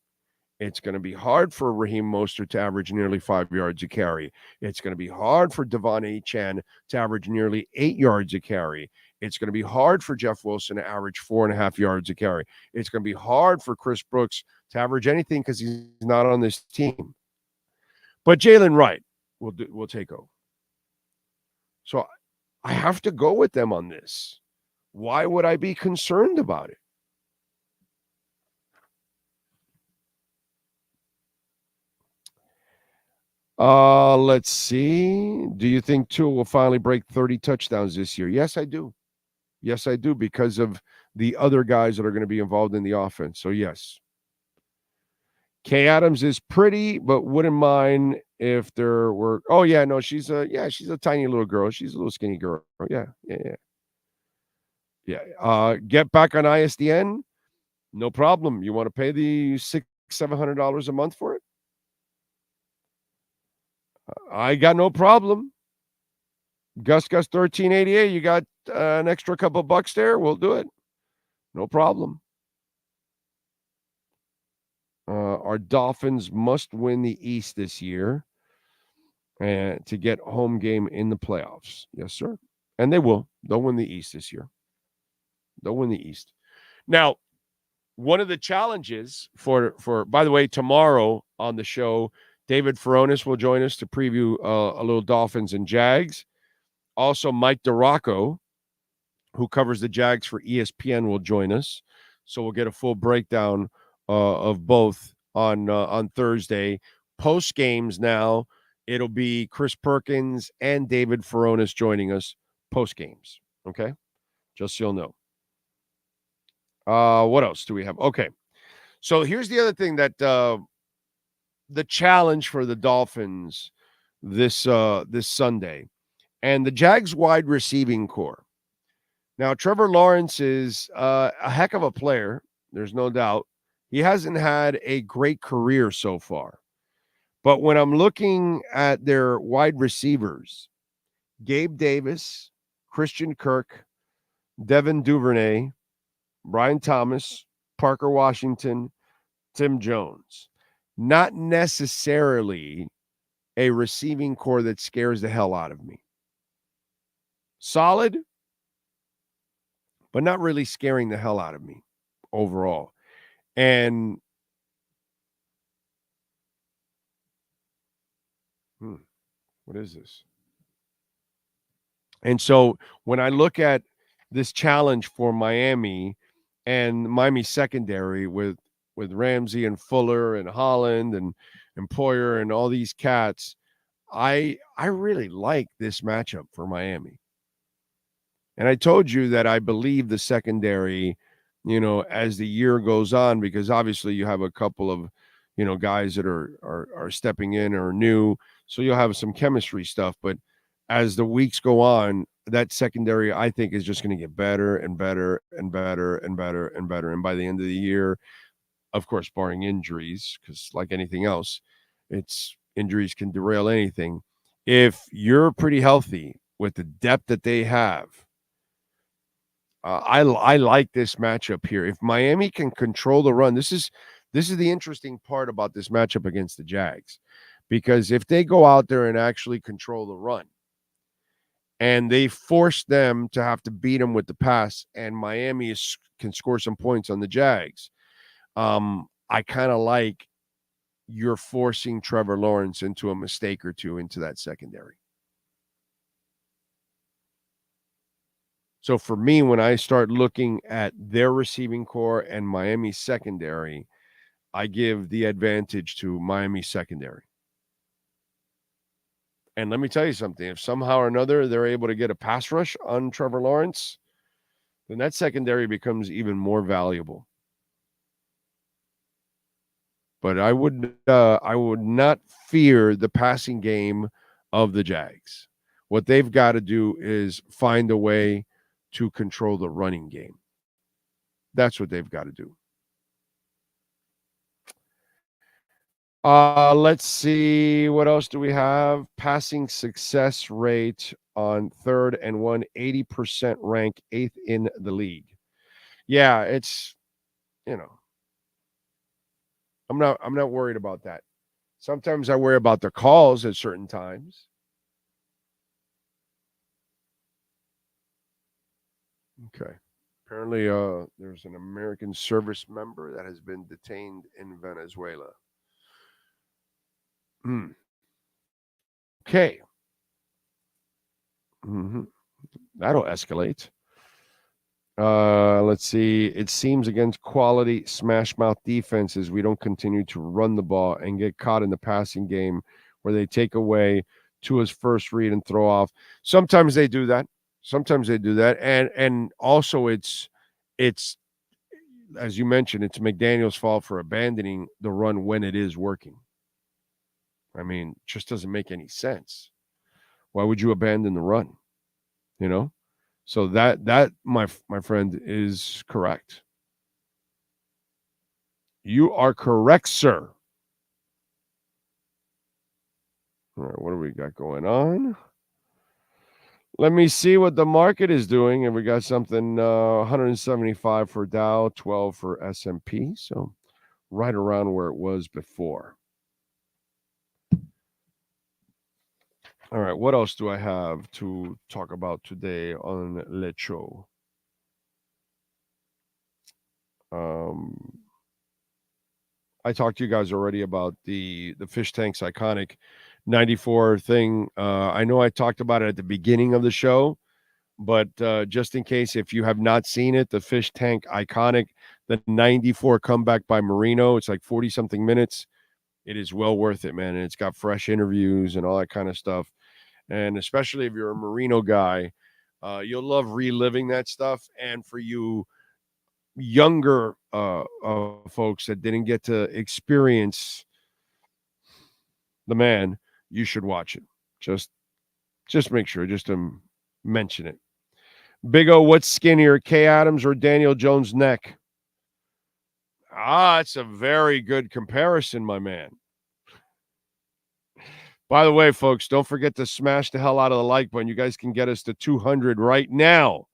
[SPEAKER 12] it's going to be hard for Raheem Mostert to average nearly 5 yards a carry. It's going to be hard for Devon Achane to average nearly 8 yards a carry. It's going to be hard for Jeff Wilson to average 4.5 yards a carry. It's going to be hard for Chris Brooks to average anything because he's not on this team. But Jalen Wright will take over. So I have to go with them on this. Why would I be concerned about it? Let's see. Do you think Tua will finally break 30 touchdowns this year? Yes, I do. Yes, I do, because of the other guys that are going to be involved in the offense. So, yes. Kay Adams is pretty, but wouldn't mind if there were. Oh, yeah, no, she's a tiny little girl. She's a little skinny girl. Yeah. Get back on ISDN? No problem. You want to pay the $600-700 a month for it? I got no problem. Gus 1388. You got an extra couple bucks there? We'll do it. No problem. Our Dolphins must win the East this year and to get home game in the playoffs. Yes, sir. And they will. They'll win the East this year. They'll win the East. Now, one of the challenges for by the way, tomorrow on the show, David Furones will join us to preview a little Dolphins and Jags. Also, Mike DeRocco, who covers the Jags for ESPN, will join us. So we'll get a full breakdown of both on Thursday. Post games now, it'll be Chris Perkins and David Furones joining us post games. Okay, just so you'll know. What else do we have? Okay, so here's the other thing that the challenge for the Dolphins this Sunday, and the Jags wide receiving core. Now, Trevor Lawrence is a heck of a player. There's no doubt. He hasn't had a great career so far. But when I'm looking at their wide receivers, Gabe Davis, Christian Kirk, Devin Duvernay, Brian Thomas, Parker Washington, Tim Jones, not necessarily a receiving core that scares the hell out of me. Solid, but not really scaring the hell out of me overall. And what is this? And so when I look at this challenge for Miami and Miami secondary with Ramsey and Fuller and Holland and Poyer and all these cats, I really like this matchup for Miami. And I told you that I believe the secondary, as the year goes on, because obviously you have a couple of, guys that are stepping in or new. So you'll have some chemistry stuff. But as the weeks go on, that secondary, I think, is just going to get better and better and better and better and better. And by the end of the year, of course, barring injuries, because like anything else, injuries can derail anything. If you're pretty healthy with the depth that they have, I like this matchup here. If Miami can control the run, this is the interesting part about this matchup against the Jags, because if they go out there and actually control the run and they force them to have to beat them with the pass, and Miami can score some points on the Jags, I kind of like you're forcing Trevor Lawrence into a mistake or two into that secondary. So for me, when I start looking at their receiving core and Miami secondary, I give the advantage to Miami secondary. And let me tell you something. If somehow or another they're able to get a pass rush on Trevor Lawrence, then that secondary becomes even more valuable. But I would not fear the passing game of the Jags. What they've got to do is find a way to control the running game. That's what they've got to do. Let's see. What else do we have? Passing success rate on 3rd and 1, 80% rank, 8th in the league. Yeah, it's, I'm not worried about that. Sometimes I worry about the calls at certain times. Okay. Apparently, there's an American service member that has been detained in Venezuela. Okay. That'll escalate. Let's see. It seems against quality smash mouth defenses, we don't continue to run the ball and get caught in the passing game where they take away Tua's first read and throw off. Sometimes they do that. And also it's as you mentioned, it's McDaniel's fault for abandoning the run when it is working. I mean, it just doesn't make any sense. Why would you abandon the run? So that my friend is correct. You are correct, sir. All right, what do we got going on? Let me see what the market is doing. And we got something 175 for Dow, 12 for S&P. So right around where it was before. All right, what else do I have to talk about today on Le Show? I talked to you guys already about the Fish Tank's iconic 94 thing. I know I talked about it at the beginning of the show, but just in case, if you have not seen it, the Fish Tank iconic, the 94 comeback by Marino, it's like 40-something minutes. It is well worth it, man. And it's got fresh interviews and all that kind of stuff. And especially if you're a Marino guy, you'll love reliving that stuff. And for you younger folks that didn't get to experience the man, you should watch it. Just make sure, just to mention it. Big O, what's skinnier, Kay Adams or Daniel Jones' neck? It's a very good comparison, my man. By the way, folks, don't forget to smash the hell out of the like button. You guys can get us to 200 right now.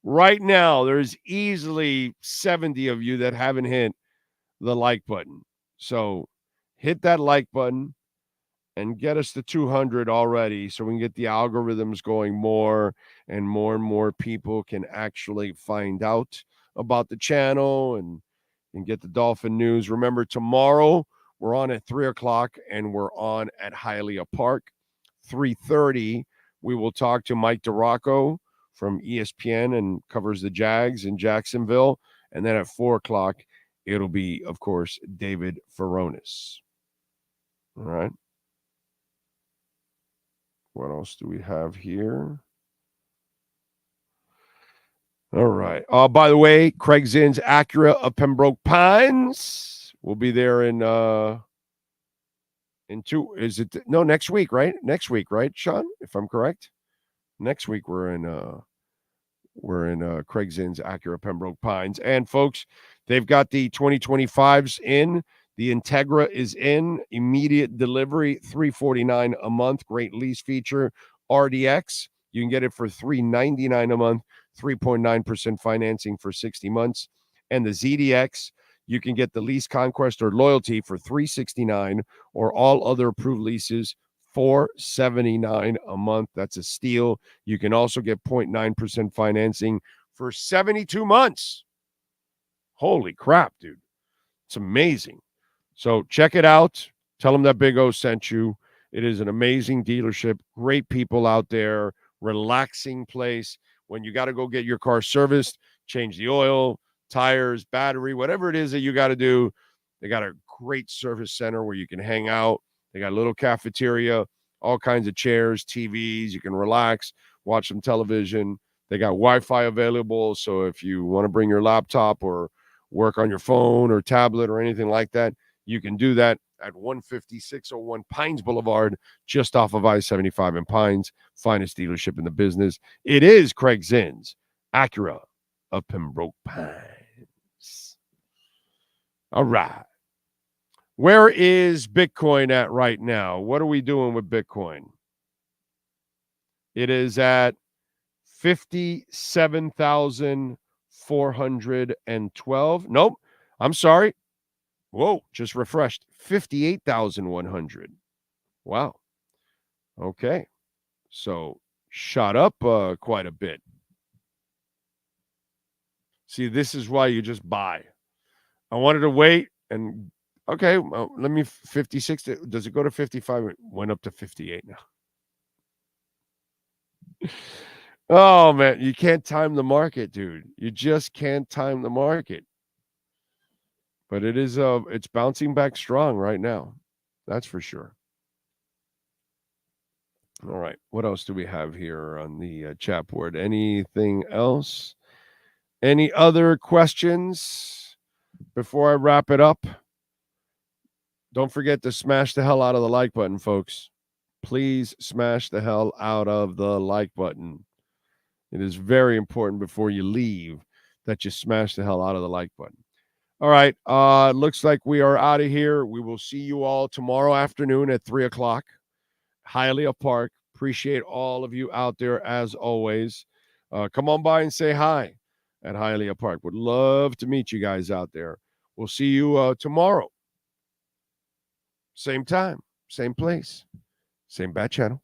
[SPEAKER 12] Right now, there's easily 70 of you that haven't hit the like button. So hit that like button and get us to 200 already so we can get the algorithms going more and more people can actually find out about the channel and get the Dolphin news. Remember, tomorrow we're on at 3 o'clock and we're on at Hialeah Park. 3:30, we will talk to Mike DeRocco from ESPN and covers the Jags in Jacksonville. And then at 4 o'clock, it'll be, of course, David Furones. All right. What else do we have here? All right. By the way, Craig Zinn's Acura of Pembroke Pines will be there in next week, right? Next week, right, Sean? If I'm correct. Next week we're in Craig Zinn's Acura Pembroke Pines. And folks, they've got the 2025s in. The Integra is in. Immediate delivery, $349 a month. Great lease feature. RDX, you can get it for $399 a month. 3.9% financing for 60 months. And the ZDX, you can get the lease conquest or loyalty for $369 or all other approved leases $479 a month. That's a steal. You can also get 0.9% financing for 72 months. Holy crap, dude. It's amazing. So check it out. Tell them that Big O sent you. It is an amazing dealership. Great people out there. Relaxing place. when you got to go get your car serviced, change the oil, tires, battery, whatever it is that you got to do. They got a great service center where you can hang out. They got a little cafeteria, all kinds of chairs, TVs. You can relax, watch some television. They got Wi-Fi available. So if you want to bring your laptop or work on your phone or tablet or anything like that, you can do that at 15601 Pines Boulevard, just off of I-75 in Pines, finest dealership in the business. It is Craig Zinn's Acura of Pembroke Pines. All right. Where is Bitcoin at right now? What are we doing with Bitcoin? It is at 57,412. Nope. I'm sorry. Whoa, just refreshed. 58,100. Wow. Okay. So shot up quite a bit. See, this is why you just buy. I wanted to wait and okay, well, let me 56. Does it go to 55? It went up to 58 now. Oh man, you can't time the market, dude. You just can't time the market. But it is it's bouncing back strong right now. That's for sure. All right. What else do we have here on the chat board? Anything else? Any other questions before I wrap it up? Don't forget to smash the hell out of the like button, folks. Please smash the hell out of the like button. It is very important before you leave that you smash the hell out of the like button. All right. Looks like we are out of here. We will see you all tomorrow afternoon at 3 o'clock. Hialeah Park. Appreciate all of you out there as always. Come on by and say hi at Hialeah Park. Would love to meet you guys out there. We'll see you tomorrow. Same time, same place, same bat channel.